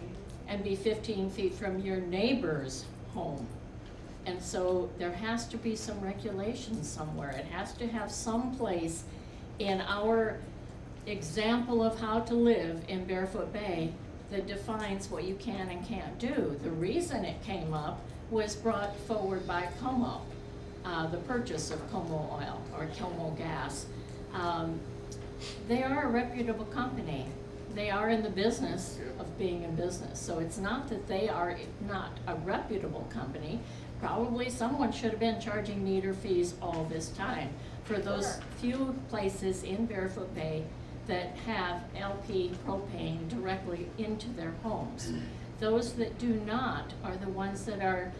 and be 15 feet from your neighbor's home. And so there has to be some regulation somewhere. It has to have some place in our example of how to live in Barefoot Bay that defines what you can and can't do. The reason it came up was brought forward by Como, the purchase of Como oil or Como gas. They are a reputable company. They are in the business of being in business. So it's not that they are not a reputable company. Probably someone should have been charging meter fees all this time for those few places in Barefoot Bay that have LP propane directly into their homes. Those that do not are the ones that are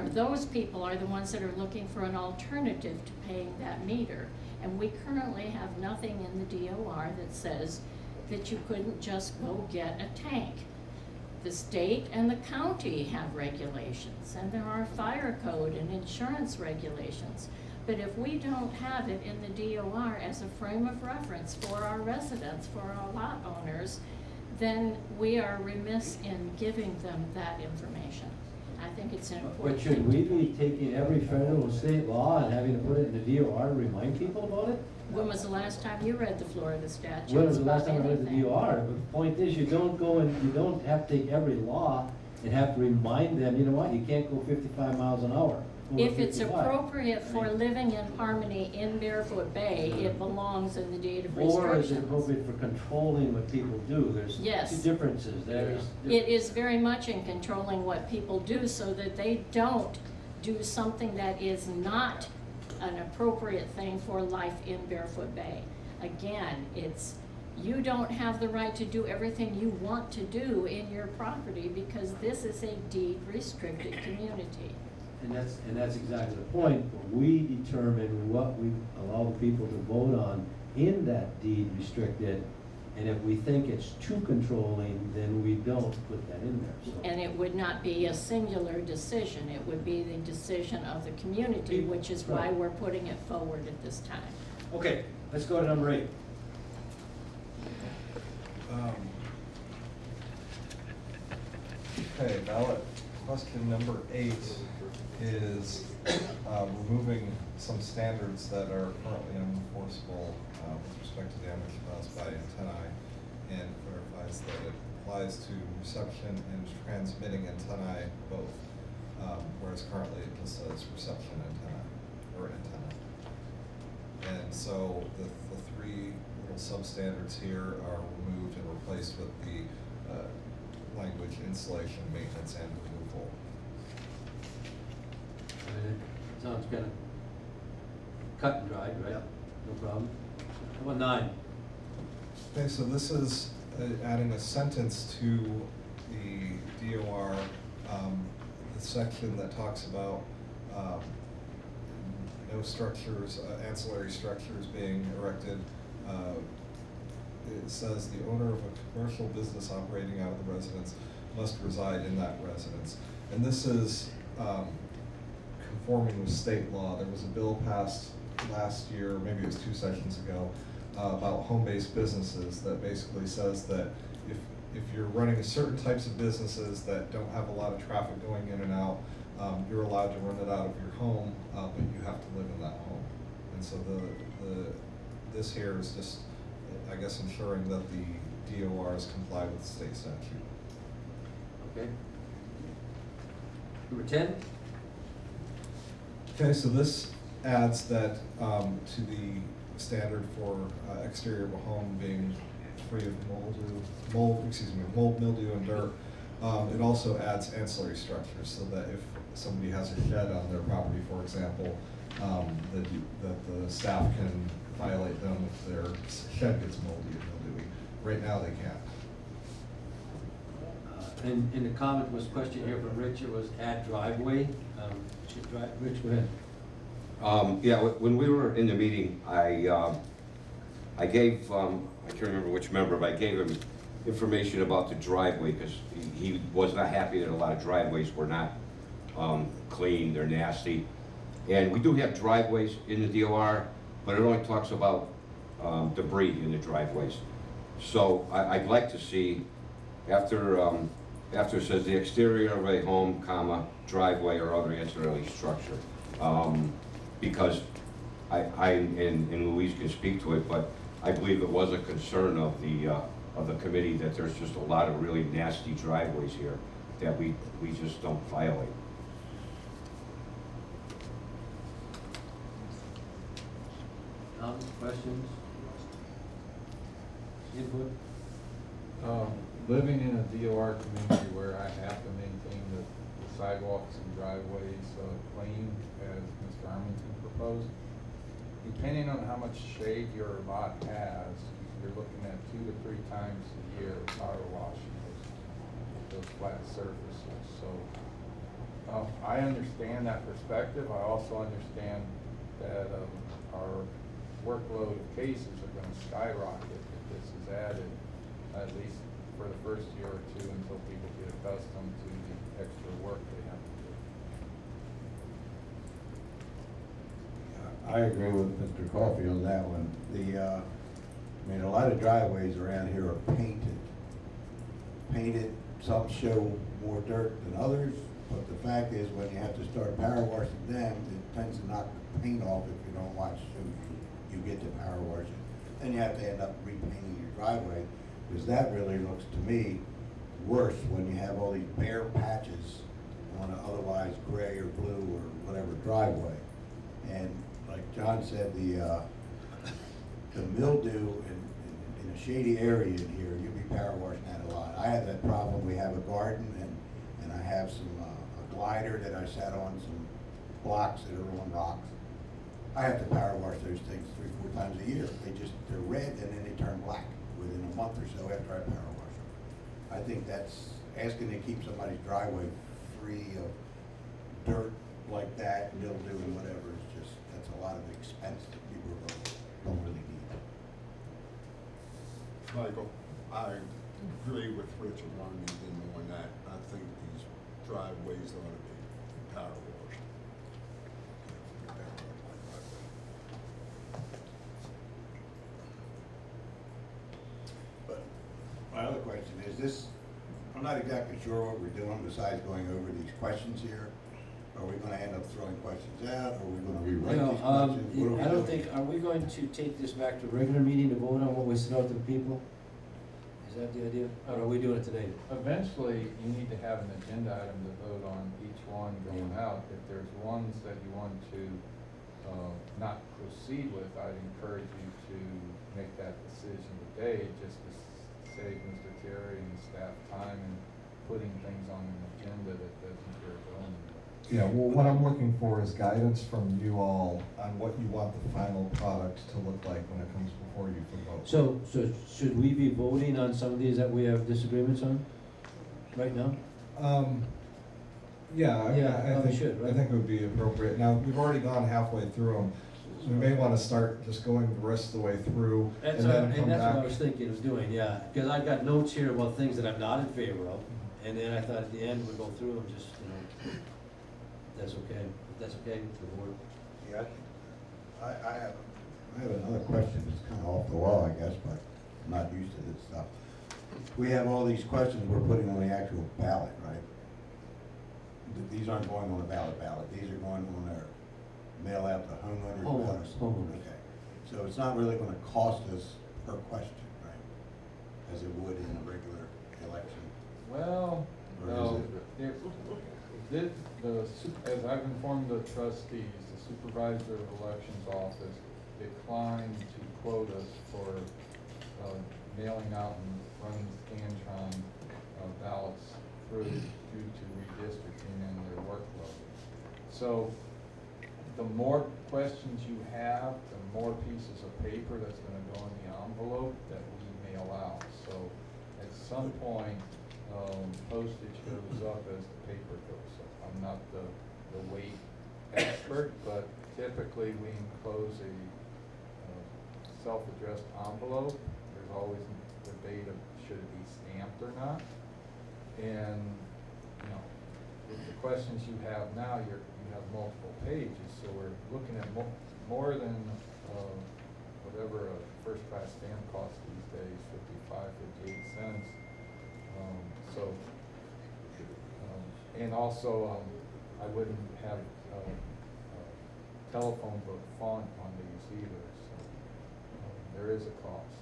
those people are the ones that are looking for an alternative to paying that meter. And we currently have nothing in the DOR that says that you couldn't just go get a tank. The state and the county have regulations, and there are fire code and insurance regulations. But if we don't have it in the DOR as a frame of reference for our residents, for our lot owners, then we are remiss in giving them that information. I think it's an important But should we be taking every federal and state law and having to put it in the DOR to remind people about it? When was the last time you read the Florida statutes? When was the last time I read anything? the DOR? But the point is, you don't go and, you don't have to take every law and have to remind them, you know what, you can't go 55 miles an hour. Go If it's 55. appropriate for living in harmony in Barefoot Bay, it belongs in the deed of restrictions. Or is it appropriate for controlling what people do? There's Yes. two differences. There's It is very much in controlling what people do so that they don't do something that is not an appropriate thing for life in Barefoot Bay. Again, it's you don't have the right to do everything you want to do in your property because this is a deed restricted community. And that's exactly the point. We determine what we allow the people to vote on in that deed restricted, and if we think it's too controlling, then we don't put that in there, so. And it would not be a singular decision, it would be the decision of the community, which is why we're putting it forward at this time. Okay, let's go to number 8. Okay, ballot question number 8 is removing some standards that are currently unenforceable with respect to damage caused by antennae, and clarifies that it applies to reception and transmitting antennae both, whereas currently it just says reception antenna or antenna. And so the 3 little substandards here are removed and replaced with the language installation, maintenance, and removal. Sounds kind of cut and dried, right? No problem. How about 9? Okay, so this is adding a sentence to the DOR, the section that talks about no structures, ancillary structures being erected. It says the owner of a commercial business operating out of the residence must reside in that residence. And this is conforming with state law. There was a bill passed last year, maybe it was 2 sessions ago, about home-based businesses that basically says that if you're running certain types of businesses that don't have a lot of traffic going in and out, you're allowed to run it out of your home, but you have to live in that home. And so this here is just, I guess, ensuring that the DORs comply with the state statute. Okay. Number 10? Okay, so this adds that to the standard for exterior of a home being free of mold, mildew, and dirt. It also adds ancillary structures so that if somebody has a shed on their property, for example, that the staff can violate them if their shed gets moldy and mildewy. Right now, they can't. And the comment was question here from Richard was add driveway. Rich, go ahead. Yeah, when we were in the meeting, I gave, I can't remember which member, but I gave him information about the driveway because he was not happy that a lot of driveways were not clean, they're nasty. And we do have driveways in the DOR, but it only talks about debris in the driveways. So I'd like to see, after it says the exterior of a home, comma, driveway or other ancillary structure. Because and Louise can speak to it, but I believe it was a concern of the committee that there's just a lot of really nasty driveways here that we just don't violate. Comments, questions? Input? Living in a DOR community where I have to maintain the sidewalks and driveways clean, as Mr. Armington proposed, depending on how much shade your lot has, you're looking at 2 to 3 times a year power washing those flat surfaces. So I understand that perspective. I also understand that our workload of cases are going to skyrocket if this is added, at least for the first year or 2 until people get accustomed to the extra work they have to do. I agree with Mr. Coffey on that one. I mean, a lot of driveways around here are painted. Some show more dirt than others, but the fact is when you have to start power washing them, it tends to knock the paint off if you don't watch so you get to power wash it. Then you have to end up repainting your driveway, because that really looks to me worse when you have all these bare patches on an otherwise gray or blue or whatever driveway. And like John said, the mildew in a shady area in here, you'll be power washing that a lot. I have that problem. We have a garden and I have some a glider that I sat on, some blocks that are on rocks. I have to power wash those things 3 or 4 times a year. They're red and then they turn black. within a month or so after I power wash them. I think that's asking to keep somebody's driveway free of dirt like that, mildew and whatever, is just, that's a lot of expense that people don't really need. Michael, I agree with Richard Armington on that. I think these driveways ought to be power washed. But my other question is this, I'm not exactly sure what we're doing besides going over these questions here. Are we gonna end up throwing questions out? Are we gonna rewrite these questions? What are we I don't doing? think, are we going to take this back to a regular meeting to vote on what we sent out to the people? Is that the idea? Or are we doing it today? Eventually, you need to have an agenda item to vote on each one going out. If there's ones that you want to not proceed with, I'd encourage you to make that decision today, just to save Mr. Terry and staff time and putting things on an agenda that doesn't get going. Yeah, well, what I'm looking for is guidance from you all on what you want the final product to look like when it comes before you for vote. So should we be voting on some of these that we have disagreements on right now? Yeah, I mean, Yeah, I probably think, should, right? I think it would be appropriate. Now, we've already gone halfway through them. We may want to start just going the rest of the way through and then come That's what I back. was thinking of doing, yeah, because I've got notes here about things that I'm not in favor of, and then I thought at the end we'd go through them, just, that's okay, if that's okay with the board. Yeah, I have another question, it's kind of off the wall, I guess, but I'm not used to this stuff. We have all these questions we're putting on the actual ballot, right? These aren't going on the ballot, these are going on their mail out to homeowners. Homeowners. Okay, so it's not really gonna cost us per question, right? As it would in a regular election? Well, Or is no, it- as I've informed the trustees, the supervisor of elections office declined to quote us for mailing out and running Scantron ballots through due to redistricting and their workload. So the more questions you have, the more pieces of paper that's gonna go in the envelope that we mail out. So at some point, postage goes up as the paper goes up. I'm not the weight expert, but typically we enclose a self-addressed envelope. There's always debate of should it be stamped or not. And, with the questions you have now, you have multiple pages, so we're looking at more than whatever a first-class stamp costs these days, 55, 58 cents. And also, I wouldn't have telephone book font on these either, so there is a cost.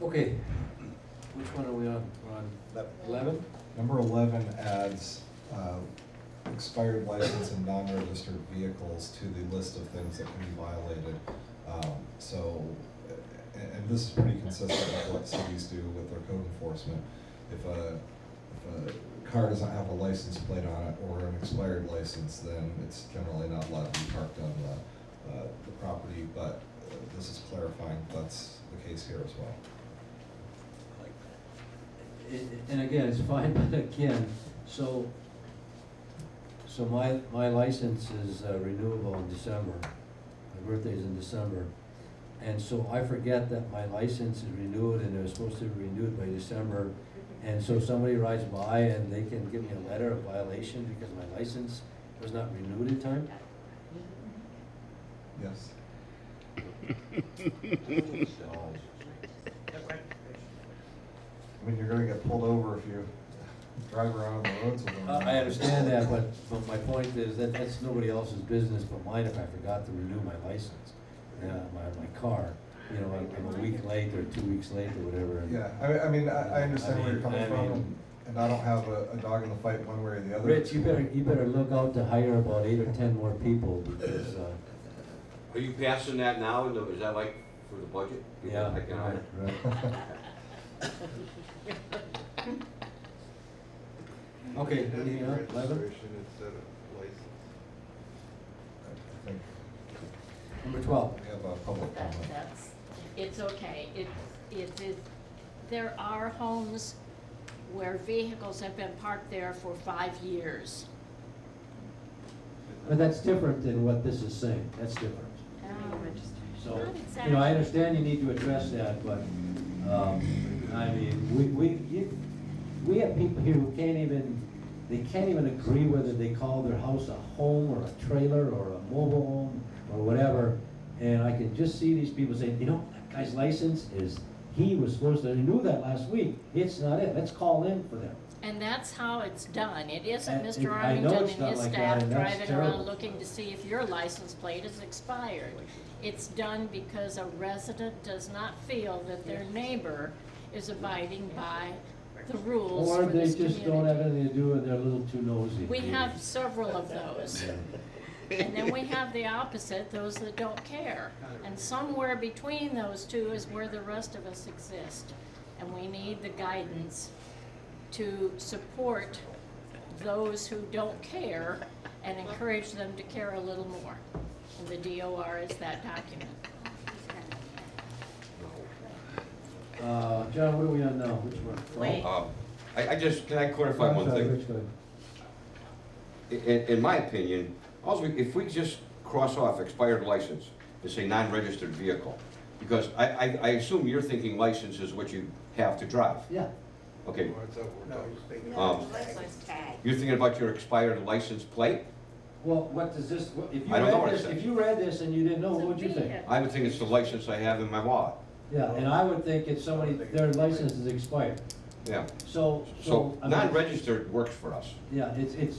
Okay, which one are we on? We're on 11? Number 11 adds expired license and non-registered vehicles to the list of things that can be violated. And this is pretty consistent with what cities do with their code enforcement. If a car doesn't have a license plate on it or an expired license, then it's generally not allowed to be parked on the property, but this is clarifying that's the case here as well. And again, it's fine, but again, so my license is renewable in December. My birthday's in December. And so I forget that my license is renewed and it was supposed to be renewed by December. And so somebody rides by and they can give me a letter of violation because my license was not renewed in time? Yes. I mean, you're gonna get pulled over if you drive around on the roads with them. I understand that, but my point is that that's nobody else's business but mine if I forgot to renew my license. My car, I'm a week late or 2 weeks late or whatever. and- Yeah, I mean, I understand where you're coming from, and I don't have a dog in the fight one way or the other. Rich, you better look out to hire about 8 or 10 more people because, Are you passing that now? Is that like for the budget? yeah. I can hire. Right. Okay, anything else? 11? Registration instead of license. I think Number 12. We have a public comment. It's okay. There are homes where vehicles have been parked there for 5 years. But that's different than what this is saying. That's different. So, Not you know, exactly. I understand you need to address that, but, I mean, we have people here who can't even agree whether they call their house a home or a trailer or a mobile home or whatever. And I can just see these people saying, you know, that guy's license is, he was supposed to renew that last week. It's not it. Let's call in for them. And that's how it's done. It isn't And Mr. I know Armington it's and done his like that, staff and that's driving terrible. around looking to see if your license plate is expired. It's done because a resident does not feel that their neighbor is abiding by the rules Or for they this just don't have community. anything to do and they're a little too nosy. We have several of those. And then we have the opposite, those that don't care. And somewhere between those two is where the rest of us exist. And we need the guidance to support those who don't care and encourage them to care a little more. And the DOR is that document. John, what are we on now? Which one? Wait. Can I clarify I'm one sorry, thing? Rich, go ahead. In my opinion, if we just cross off expired license and say non-registered vehicle, because I assume you're thinking license is what you have to drive. Yeah. Okay, No, license tag. you're thinking about your expired license plate? Well, what does this, if you I don't know read what it this, says. if you read this and you didn't know, It's a what would you think? vehicle. I would think it's the license I have in my wallet. Yeah, and I would think if somebody, their license is expired. Yeah. So, So I mean, non-registered works for us. yeah,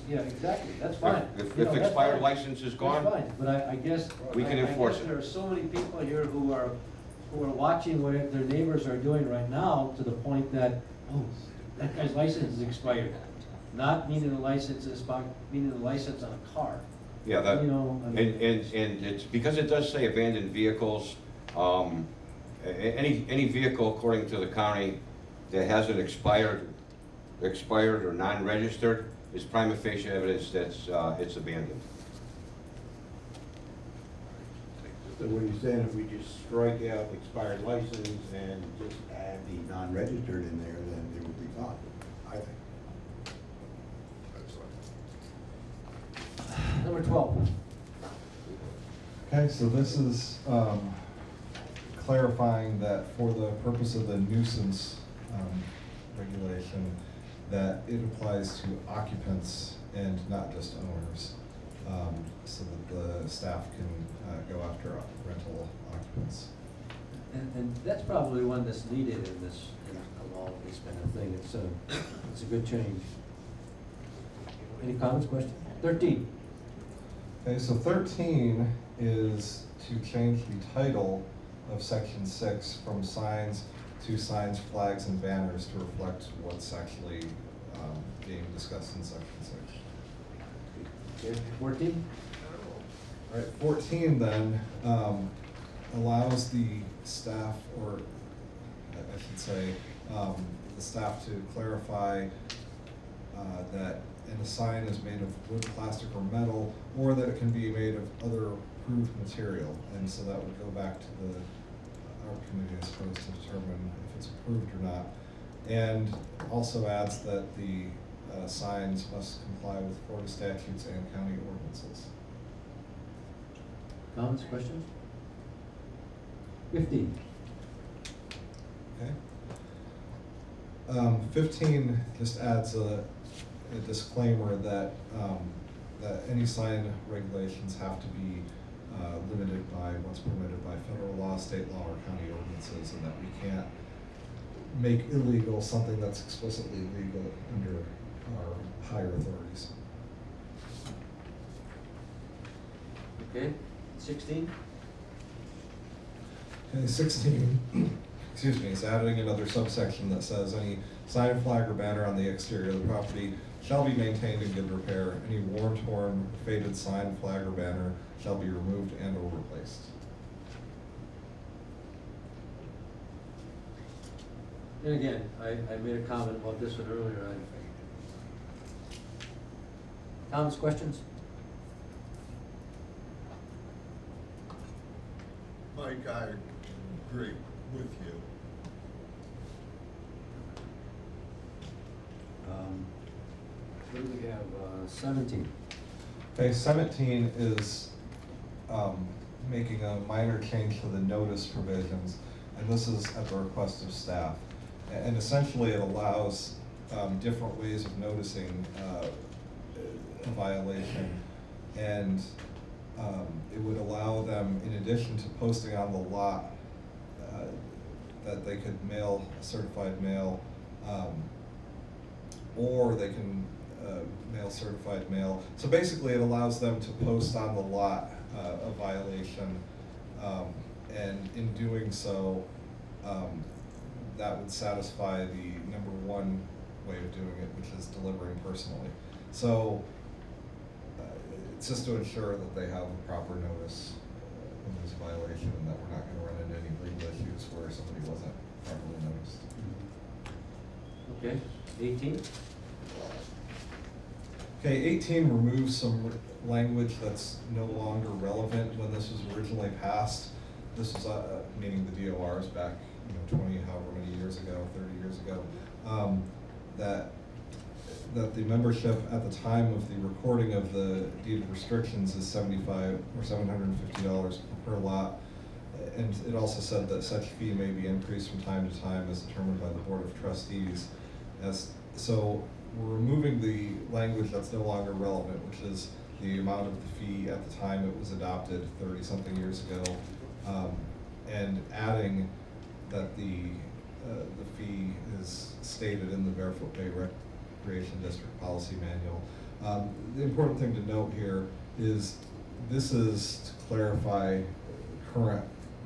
yeah, exactly, that's fine. If You know, that's expired fine. license is gone, That's fine, but I guess. We can I enforce guess it. there are so many people here who are watching what their neighbors are doing right now to the point that, oh, that guy's license is expired. Not meaning the license is, meaning the license on a car. yeah, that, You know, I mean- and it's, because it does say abandoned vehicles, any vehicle according to the county that has an expired or non-registered is prima facie evidence that's, it's abandoned. So what you're saying, if we just strike out expired license and just add the non-registered in there, then it would be fine, I think. Number 12. Okay, so this is clarifying that for the purpose of the nuisance regulation, that it applies to occupants and not just owners, so that the staff can go after rental occupants. And that's probably one that's needed in this, in all of this kind of thing. It's a good change. Any comments, questions? 13. Okay, so 13 is to change the title of section 6 from signs to signs, flags, and banners to reflect what's actually being discussed in section 6. Okay, 14. All right, 14 then allows the staff, or I should say, the staff to clarify that a sign is made of wood, plastic, or metal, or that it can be made of other approved material. And so that would go back to our committee, I suppose, to determine if it's approved or not. And also adds that the signs must comply with Florida statutes and county ordinances. Comments, questions? 15. Okay. 15 just adds a disclaimer that that any sign regulations have to be limited by what's permitted by federal law, state law, or county ordinances, and that we can't make illegal something that's explicitly legal under our higher authorities. Okay, 16. Okay, 16, excuse me, is adding another subsection that says any sign, flag, or banner on the exterior of the property shall be maintained in good repair. Any worn, torn, faded sign, flag, or banner shall be removed and or replaced. And again, I made a comment about this one earlier. Comments, questions? Mike, I agree with you. What do we have, 17? Okay, 17 is making a minor change to the notice provisions, and this is at the request of staff. And essentially, it allows different ways of noticing a violation, and it would allow them, in addition to posting on the lot, that they could mail certified mail, or they can mail certified mail. So basically, it allows them to post on the lot a violation, and in doing so, that would satisfy the number one way of doing it, which is delivering personally. So it's just to ensure that they have a proper notice when there's a violation, and that we're not going to run into any legal issues where somebody wasn't properly noticed. Okay, 18? Okay, 18 removes some language that's no longer relevant when this was originally passed. This was, meaning the DORs back, 20, however many years ago, 30 years ago, that the membership at the time of the recording of the deed of restrictions is $75 or $750 per lot. And it also said that such fee may be increased from time to time as determined by the Board of Trustees. So we're removing the language that's no longer relevant, which is the amount of the fee at the time it was adopted 30-something years ago, and adding that the fee is stated in the Barefoot Bay Recreation District Policy Manual. The important thing to note here is this is to clarify current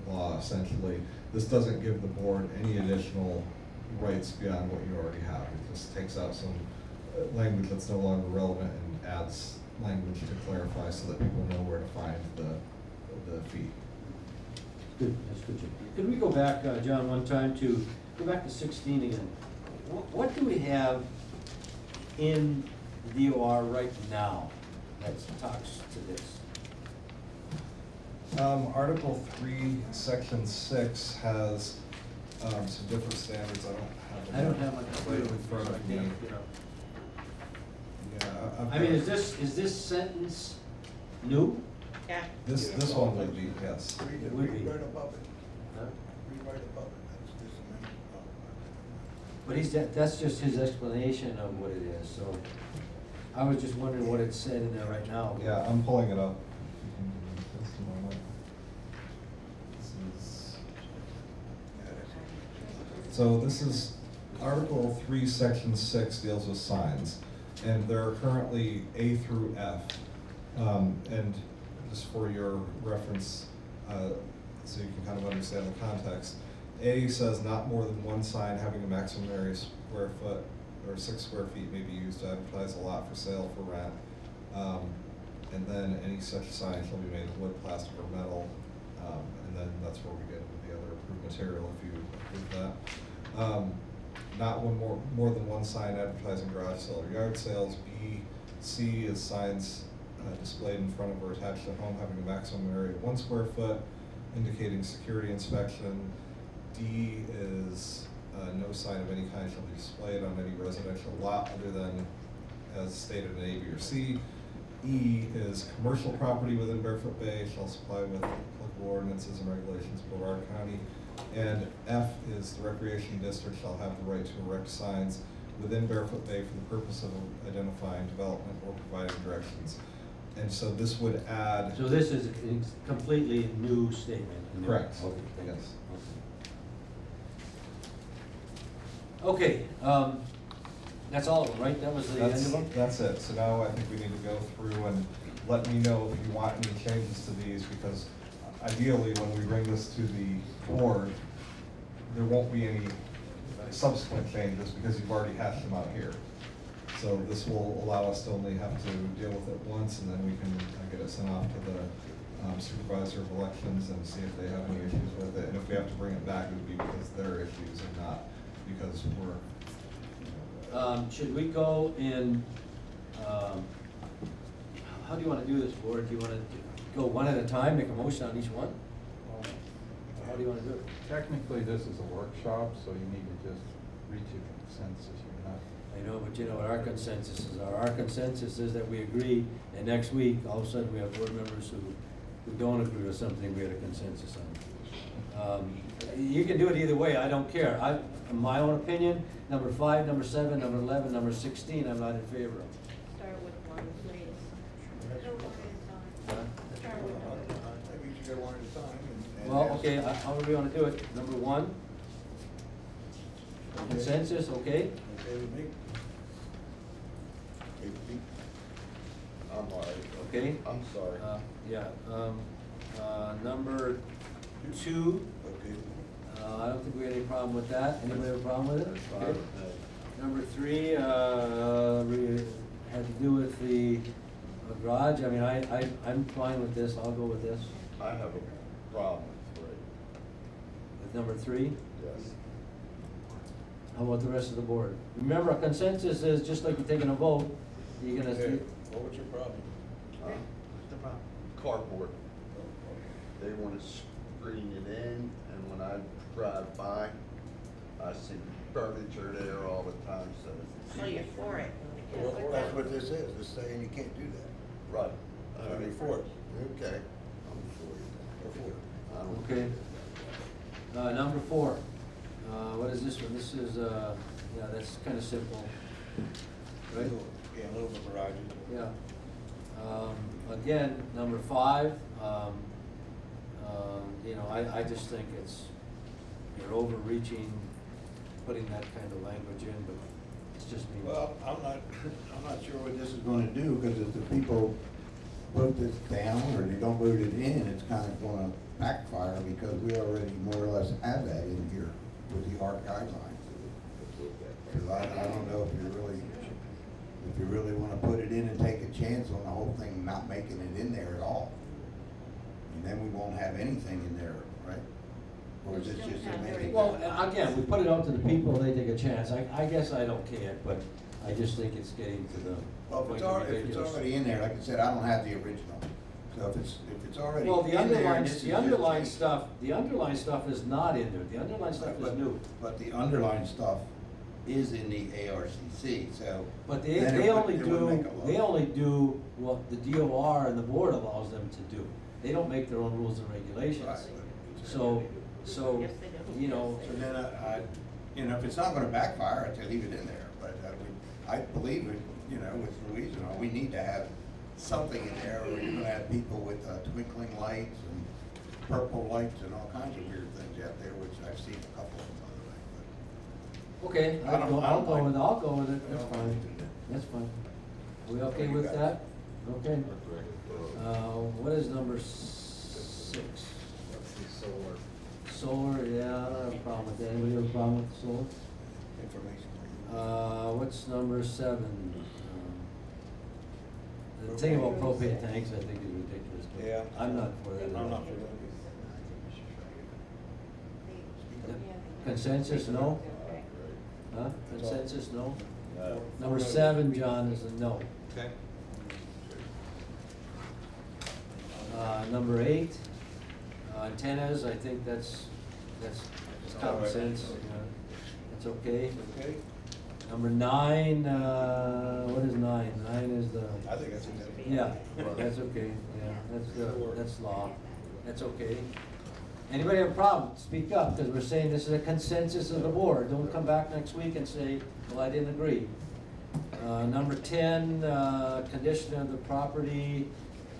law, essentially. This doesn't give the board any additional rights beyond what you already have. It just takes out some language that's no longer relevant and adds language to clarify so that people know where to find the fee. Good, that's good. Could we go back, John, one time go back to 16 again? What do we have in the DOR right now that talks to this? Article 3, Section 6 has some different standards. I don't have my right in front of me. Yeah, I mean, is this sentence new? Yeah. This one would be, yes. It would be. Read right above it. Huh? Read right above it. That's this amendment. But that's just his explanation of what it is, so I was just wondering what it said in there right now. Yeah, I'm pulling it up. Just a moment. So this is Article 3, Section 6 deals with signs, and there are currently A through F. And just for your reference, so you can kind of understand the context, A says not more than one sign having a maximum area square foot or 6 square feet may be used to advertise a lot for sale for rent. And then any such sign shall be made of wood, plastic, or metal. And then that's where we get into the other approved material if you approve that. Not more than one sign advertising garage sale or yard sales. B, C is signs displayed in front of or attached to a home having a maximum area of 1 square foot, indicating security inspection. D is no sign of any kind shall be displayed on any residential lot other than as stated in A, B, or C. E is commercial property within Barefoot Bay shall supply with applicable ordinances and regulations of Brevard County. And F is the recreation district shall have the right to erect signs within Barefoot Bay for the purpose of identifying development or providing directions. And so this would add. So this is a completely new statement? Correct. Okay, thank you. Yes. Okay, that's all of them, right? That was the end of them? That's it. So now I think we need to go through and let me know if you want any changes to these, because ideally, when we bring this to the board, there won't be any subsequent changes because you've already hashed them out here. So this will allow us to only have to deal with it once, and then we can get it sent off to the supervisor of elections and see if they have any issues with it. And if we have to bring it back, it would be because there are issues and not because we're. Should we go in, how do you want to do this, board? Do you want to go one at a time, make a motion on each one? how do you wanna do it? Technically, this is a workshop, so you need to just reach a consensus. You're not, I know, but you know what our consensus is. Our consensus is that we agree, and next week, all of a sudden, we have board members who don't agree with something we had a consensus on. You can do it either way, I don't care. In my own opinion, number 5, number 7, number 11, number 16, I'm not in favor of. Start with one, please. Huh? Start with one. Maybe you should go one at a time and Well, ask- okay, how do we wanna do it? Number 1, consensus, okay? Okay with me? Okay with me? I'm all right. Okay. I'm sorry. Yeah, number 2, Okay. I don't think we had any problem with that. Anybody have a problem with it? Fine Okay. with me. Number 3, had to do with the garage. I mean, I'm fine with this, I'll go with this. I have a problem with 3, With number 3, yes. how about the rest of the board? Remember, a consensus is just like you're taking a vote, you're gonna, Okay. What was your problem? Huh? Carport. They wanna screen it in, and when I drive by, I see furniture there all the time, so. So you're for it? Well, that's what this is, it's saying you can't do that. Right. So you're for it. Okay. I'm for it. Go for it. I don't okay. Number 4, what is this one? This is, yeah, that's kinda simple, right? Yeah, a little bit garage. Yeah. Again, number 5, you know, I just think you're overreaching, putting that kind of language in, but it's just me. Well, I'm not sure what this is gonna do, because if the people vote this down or they don't vote it in, it's kind of gonna backfire, because we already more or less have that in here with the ARC guidelines. Because I don't know if you really wanna put it in and take a chance on the whole thing not making it in there at all. And then we won't have anything in there, right? Or is it just a maybe? Well, again, we put it out to the people, they take a chance. I guess I don't care, but I just think it's getting to the Well, point if of it's ridiculous. already in there, like I said, I don't have the original. So if it's already Well, in there. the underlying stuff is not in there. The underlying stuff is new. But the underlying stuff is in the ARCC, so. But then they it would- only it would make a law. they only do what the DOR and the board allows them to do. They don't make their own rules and regulations. Right. So, Yes, they do. you know, So then if it's not gonna backfire, I'd say leave it in there, but I believe it, with Louisiana, we need to have something in there, or you're gonna have people with twinkling lights and purple lights and all kinds of weird things out there, which I've seen a couple of them, by the way. okay, I don't I'll go mind. with it. That's fine. That's fine. Are we okay with that? Okay. What is number 6? What's the solar? Solar, yeah, I don't have a problem with that. Anybody have a problem with solar? Information. What's number 7? The thing about propane tanks, I think is ridiculous, but Yeah. I'm not for that. I'm not for Consensus, no? Huh? Consensus, no? Number 7, John, is a no. Okay. Number 8, antennas, I think that's common Alright. sense, that's okay. Okay, Number 9, what is 9? 9 is the, I think that's okay. yeah, that's okay, yeah, that's law, that's okay. Anybody have a problem, speak up, because we're saying this is a consensus of the board, don't come back next week and say, well, I didn't agree. Number 10, condition of the property,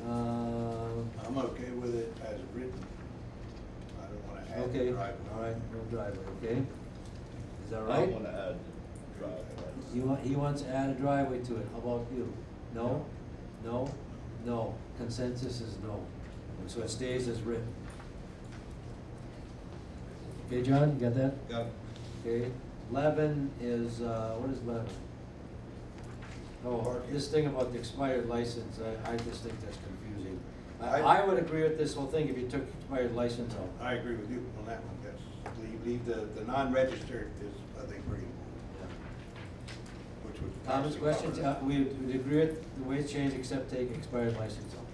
I'm okay with it as written. I don't wanna add the okay, driveway. all right, no driveway, okay? Is that I right? wanna add the driveway. He wants to add a driveway to it, how about you? No? No? No, consensus is no, so it stays as written. Okay, John, you got that? Got it. Okay, 11 is, what is 11? Oh, this thing about the expired license, I just think that's confusing. I would agree with this whole thing if you took expired license out. I agree with you on that one, yes. Leave the non-registered is, I think, pretty important. Which would. Comments, actually cover questions? that. We would agree with the way it's changed except take expired license out.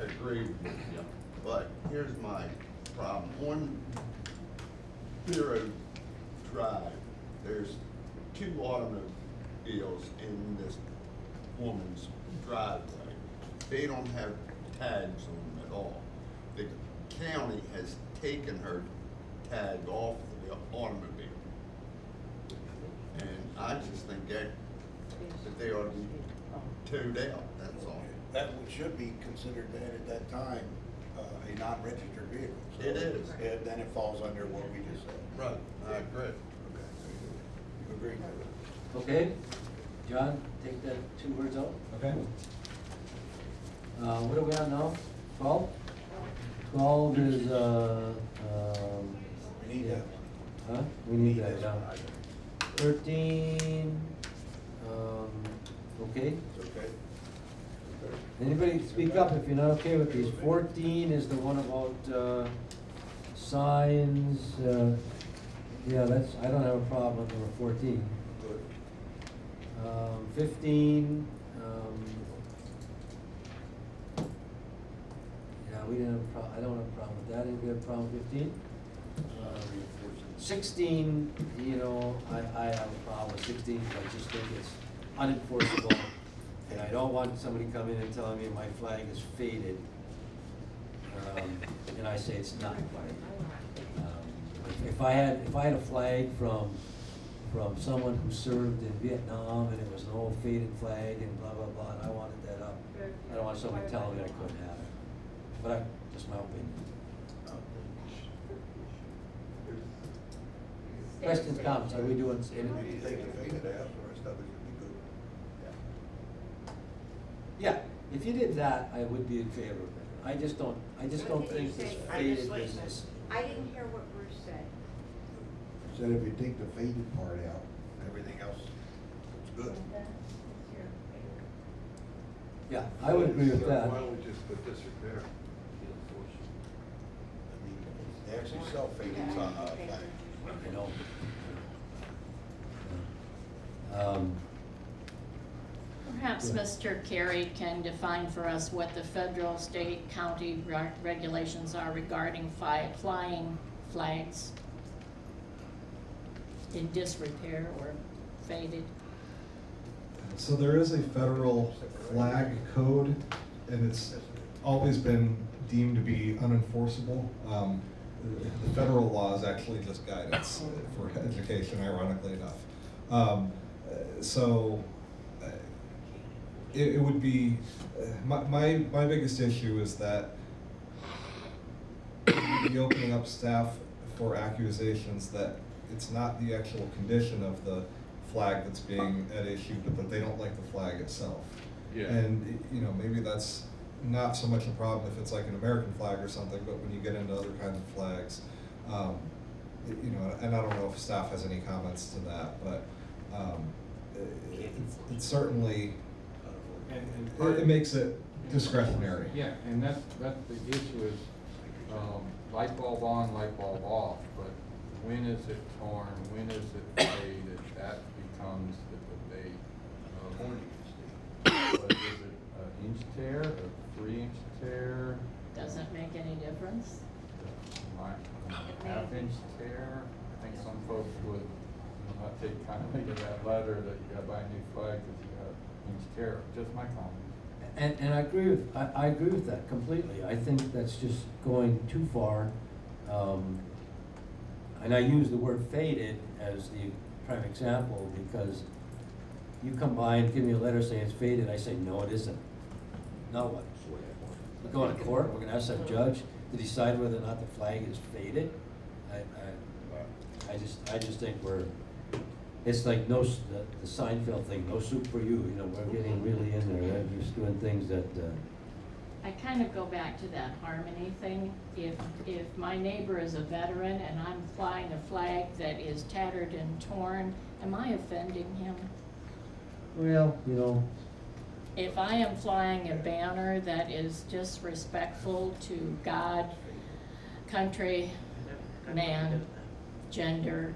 I agree with you, but here's my problem. On Bureau Drive, there's 2 automobiles in this woman's driveway. They don't have tags on them at all. The county has taken her tag off of the automobile. And I just think that they ought to be towed out, that's all. That should be considered then at that time, a non-registered vehicle. So It is. Then it falls under what we just said. Right, I agree. Okay. You agree with it? Okay, John, take that 2 words out. Okay? What are we on now? 12? 12 is, We need that. Huh? We need that, this yeah. one. 13, okay. It's okay. Anybody speak up if you're not okay with these. 14 is the one about, signs, yeah, I don't have a problem with number 14. Good. 15, yeah, we didn't have I don't have a problem with that. Anybody have a problem with 15? 16, you know, I have a problem with 16, I just think it's unenforceable. And I don't want somebody coming in and telling me my flag is faded. And I say it's not. If I had a flag from someone who served in Vietnam and it was an old faded flag and blah, blah, blah, and I wanted that up, I don't want somebody telling me I couldn't have it. But just my opinion. Questions, comments, are we doing? If you take the faded out, the rest of it should be good. Yeah, if you did that, I would be in favor of it. I just don't think this faded business. I didn't hear what Bruce said. Said if you take the faded part out, everything else is good. Yeah, I would agree with that. Why don't we just put disrepair? I mean, they actually sell fadeds on flag. You know. Perhaps Mr. Carey can define for us what the federal, state, county regulations are regarding flying flags in disrepair or faded. So there is a federal flag code, and it's always been deemed to be unenforceable. The federal law is actually just guidance for education, ironically enough. It would be, my biggest issue is that you'd be opening up staff for accusations that it's not the actual condition of the flag that's being at issue, but that they don't like the flag itself. Yeah. And, you know, maybe that's not so much a problem if it's like an American flag or something, but when you get into other kinds of flags, you know, and I don't know if staff has any comments to that, but it certainly, it makes it discretionary. Yeah, and that's the issue is, light bulb on, light bulb off, but when is it torn, when is it faded, that becomes the debate. But is it an inch tear, a 3-inch tear, Doesn't make any difference. a half-inch tear? I think some folks would not take kindly to that letter that you gotta buy a new flag because you got an inch tear, just my comment. And I agree with that completely. I think that's just going too far. And I use the word faded as the prime example because you come by and give me a letter saying it's faded, I say, no, it isn't. Now what? We're going to court, we're gonna ask some judge to decide whether or not the flag is faded? I just think it's like the Seinfeld thing, no soup for you, you know, we're getting really in there, we're just doing things that, I kind of go back to that harmony thing. If my neighbor is a veteran and I'm flying a flag that is tattered and torn, am I offending him? well, you know, If I am flying a banner that is disrespectful to God, country, man, gender.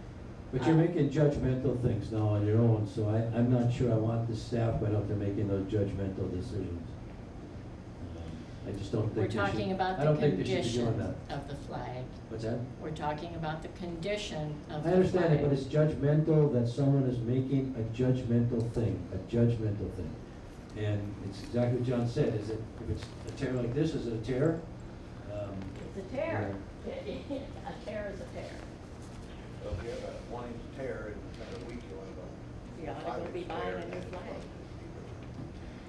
but you're making judgmental things now on your own, so I'm not sure I want the staff right up there making those judgmental decisions. I just don't We're think they should. talking about I the don't think they should be doing condition that. of the flag. What's that? We're talking about the condition of the I flag. understand it, but it's judgmental that someone is making a judgmental thing, And it's exactly what John said, is it, if it's a tear like this, is it a tear? It's a tear. A tear is a tear. So if you have a 1-inch tear in a week, you want to You ought to go be buying a new flag.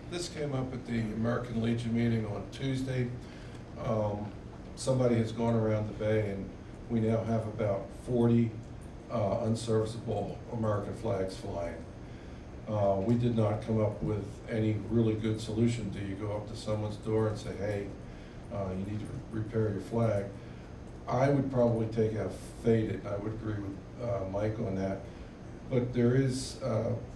This came up at the American Legion meeting on Tuesday. Somebody has gone around the bay and we now have about 40 unserviceable American flags flying. We did not come up with any really good solution. Do you go up to someone's door and say, hey, you need to repair your flag? I would probably take a faded. I would agree with Mike on that. But there is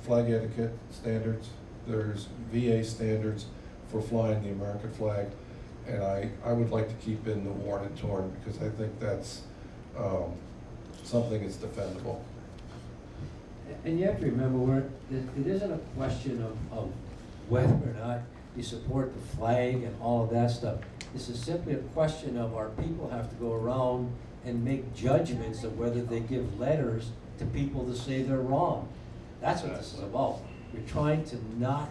flag etiquette standards. There's VA standards for flying the American flag. And I would like to keep in the worn and torn because I think that's something that's defendable. And you have to remember, it isn't a question of whether or not you support the flag and all of that stuff. This is simply a question of our people have to go around and make judgments of whether they give letters to people to say they're wrong. That's what this is about. We're trying to not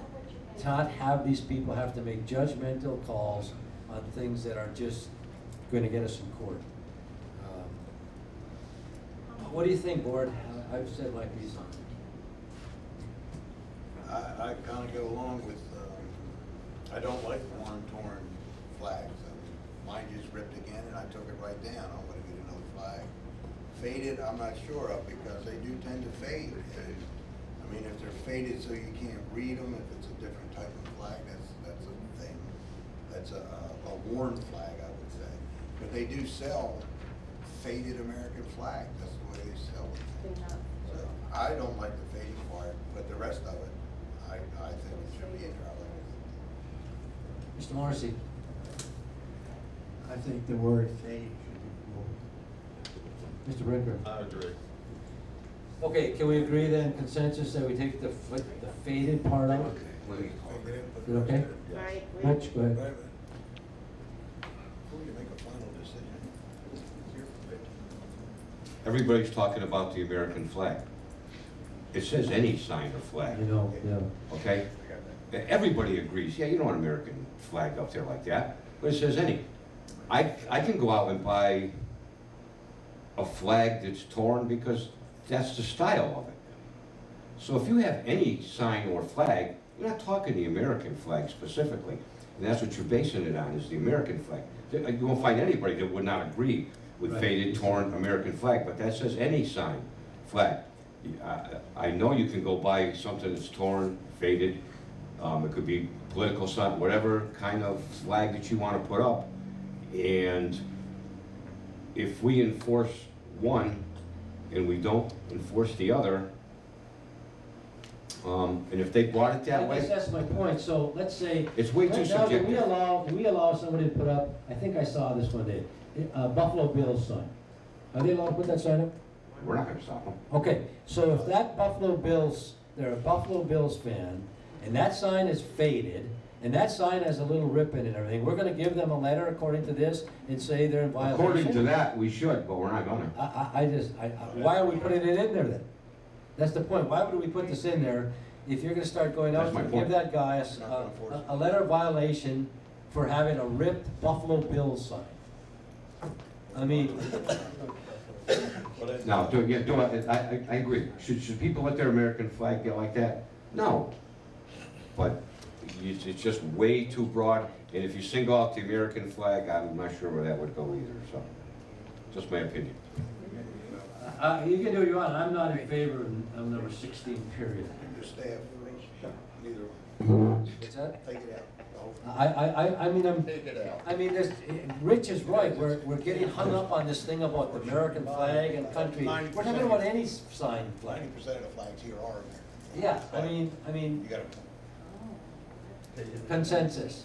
have these people have to make judgmental calls on things that are just going to get us in court. What do you think, board? I've said my piece on it. I kind of go along with, I don't like worn, torn flags. I mean, mine just ripped again and I took it right down. I'm gonna get another flag. Faded, I'm not sure of because they do tend to fade. I mean, if they're faded so you can't read them, if it's a different type of flag, that's a thing. That's a worn flag, I would say. But they do sell faded American flag. That's the way they sell it. So I don't like the fading part, but the rest of it, I think it should be in there. Mr. Morrissey? I think the word fade should be removed. Mr. Brinker? I agree. Okay, can we agree then, consensus, that we take the faded part out? Is it okay? Right. Rich, go ahead. Before you make a final decision, it's your permission. Everybody's talking about the American flag. It says any sign or flag. You know, yeah. Okay? Everybody agrees, yeah, you don't want an American flag up there like that, but it says any. I can go out and buy a flag that's torn because that's the style of it. So if you have any sign or flag, you're not talking the American flag specifically, and that's what you're basing it on, is the American flag. You won't find anybody that would not agree with Right. faded, torn American flag, but that says any sign, flag. I know you can go buy something that's torn, faded, it could be political sign, whatever kind of flag that you want to put up. And if we enforce one and we don't enforce the other, and if they brought it that I guess way, that's my point, so let's say. it's way too Right now, subjective. Can we allow somebody to put up, I think I saw this one day, a Buffalo Bills sign? Are they allowed to put that sign up? We're not gonna stop them. Okay, so if that Buffalo Bills, they're a Buffalo Bills fan, and that sign is faded, and that sign has a little rip in it and everything, we're gonna give them a letter according to this and say they're in violation? According to that, we should, but we're not gonna. Why are we putting it in there then? That's the point, why would we put this in there if you're gonna start going out That's my and point. give that guy Not gonna enforce it. a letter of violation for having a ripped Buffalo Bills sign? I mean, Now, I agree. Should people let their American flag get like that? No. But it's just way too broad, and if you single out the American flag, I'm not sure where that would go either, so, just my opinion. you can do what you want, I'm not in favor of number 16, period. Just stay up neither one. What's that? Take it out. I mean, Take it out. I mean, Rich is right, we're getting hung up on this thing about the American flag and country. We're talking about any sign flag. 90% of the flags here are American. Yeah, I mean, You gotta, consensus.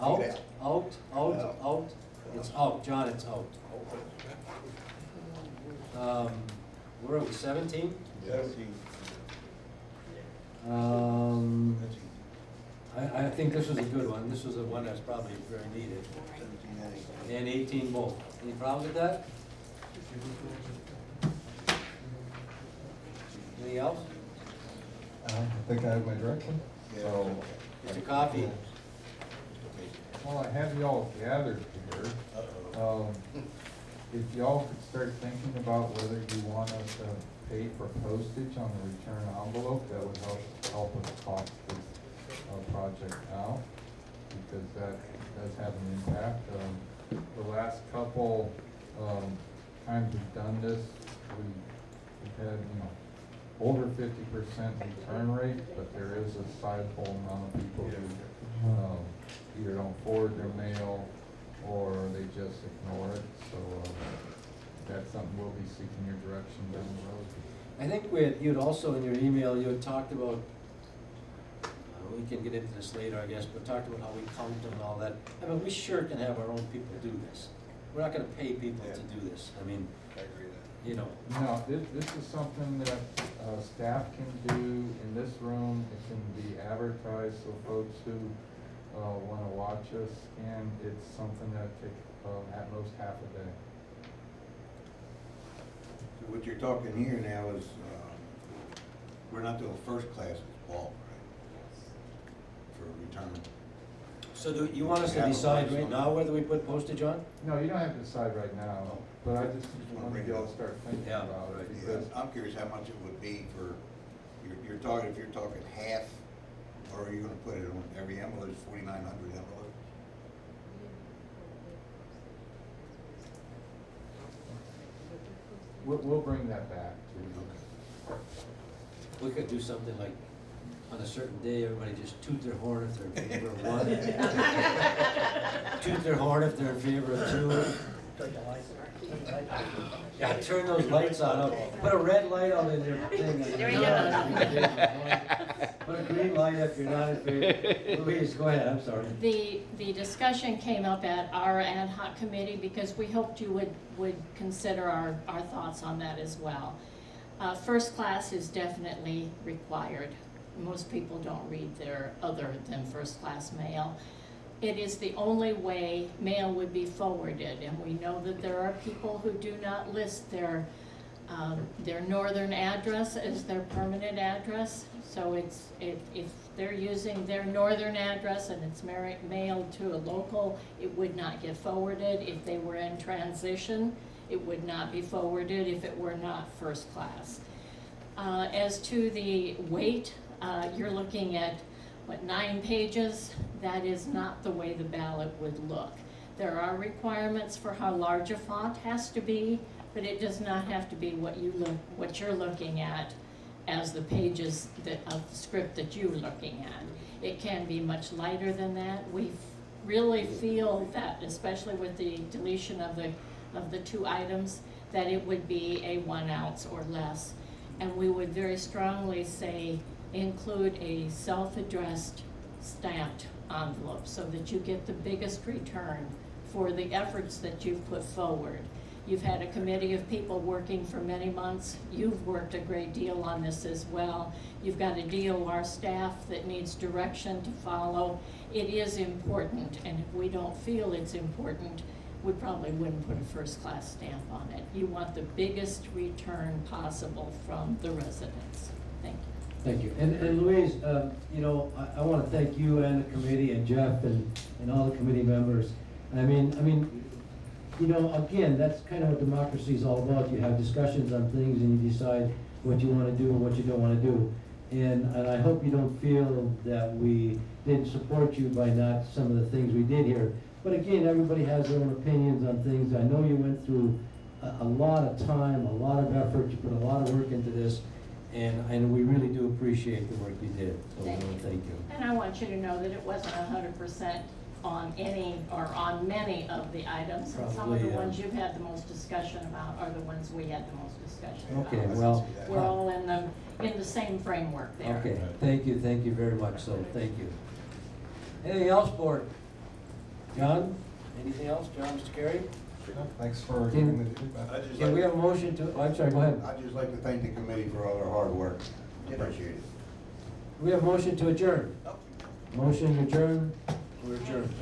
Out, Take it out, out, it's out, John, it's out. Where are we, 17? yes. I think this was a good one. This was the one that's probably very needed. 17A. And 18 both. Any problem with that? Anything else? I think I have my direction, so. Mr. Coffey? Well, I have y'all gathered here. If y'all could start thinking about whether you want us to pay for postage on the return envelope, that would help us cost this project out, because that does have an impact. The last couple times we've done this, we've had, over 50% return rate, but there is a sizable amount of people who either don't forward their mail or they just ignore it. So that's something we'll be seeking your direction down the road. I think you'd also, in your email, you had talked about, we can get into this later, I guess, but talked about how we count them and all that. I mean, we sure can have our own people do this. We're not gonna pay people to do this. I mean, I agree with that. No, this is something that staff can do in this room. It can be advertised so folks who want to watch us, and it's something that takes at most half a day. So what you're talking here now is, we're not doing first class, it's bulk, right? For return. so do you want us to decide right now whether we put postage on? No, you don't have to decide right now, but I just wanted y'all to start thinking Yeah, about it. Yeah, Because I'm curious how much it would be for, you're talking, if you're talking half, or are you gonna put it on every envelope, there's 4,900 envelopes? we'll bring that back to you. We could do something like, on a certain day, everybody just toot their horn if they're in favor of one. Toot their horn if they're in favor of two. Yeah, turn those lights on. Put a red light on in their thing. There you go. Put a green light if you're not in favor. Louise, go ahead, I'm sorry. The discussion came up at our ad hoc committee because we hoped you would consider our thoughts on that as well. First class is definitely required. Most people don't read their other than first class mail. It is the only way mail would be forwarded, and we know that there are people who do not list their northern address as their permanent address. So if they're using their northern address and it's mailed to a local, it would not get forwarded. If they were in transition, it would not be forwarded if it were not first class. As to the weight, you're looking at, 9 pages? That is not the way the ballot would look. There are requirements for how large a font has to be, but it does not have to be what you're looking at as the pages of the script that you're looking at. It can be much lighter than that. We really feel that, especially with the deletion of the 2 items, that it would be a 1 ounce or less. And we would very strongly say include a self-addressed stamped envelope so that you get the biggest return for the efforts that you've put forward. You've had a committee of people working for many months. You've worked a great deal on this as well. You've got a DOR staff that needs direction to follow. It is important, and if we don't feel it's important, we probably wouldn't put a first-class stamp on it. You want the biggest return possible from the residents. Thank you. Thank you. And Louise, I want to thank you and the committee and Jeff and all the committee members. I mean, again, that's kind of what democracy is all about. You have discussions on things and you decide what you want to do and what you don't want to do. And I hope you don't feel that we didn't support you by not some of the things we did here. But again, everybody has their own opinions on things. I know you went through a lot of time, a lot of effort. You put a lot of work into this. And we really do appreciate the work you did, so Thank you. thank you. And I want you to know that it wasn't 100% on any or on many of the items. And some of the Probably, ones you've had the most discussion about are the ones we had the most discussion about. Okay, well. We're all in the same framework there. Okay, thank you very much, so thank you. Anything else, board? John, anything else? John, Mr. Carey? Thanks for giving the feedback. Can we have a motion to, I'm sorry, go ahead. I'd just like to thank the committee for all their hard work. Appreciate it. We have a motion to adjourn. Motion adjourned. We're adjourned.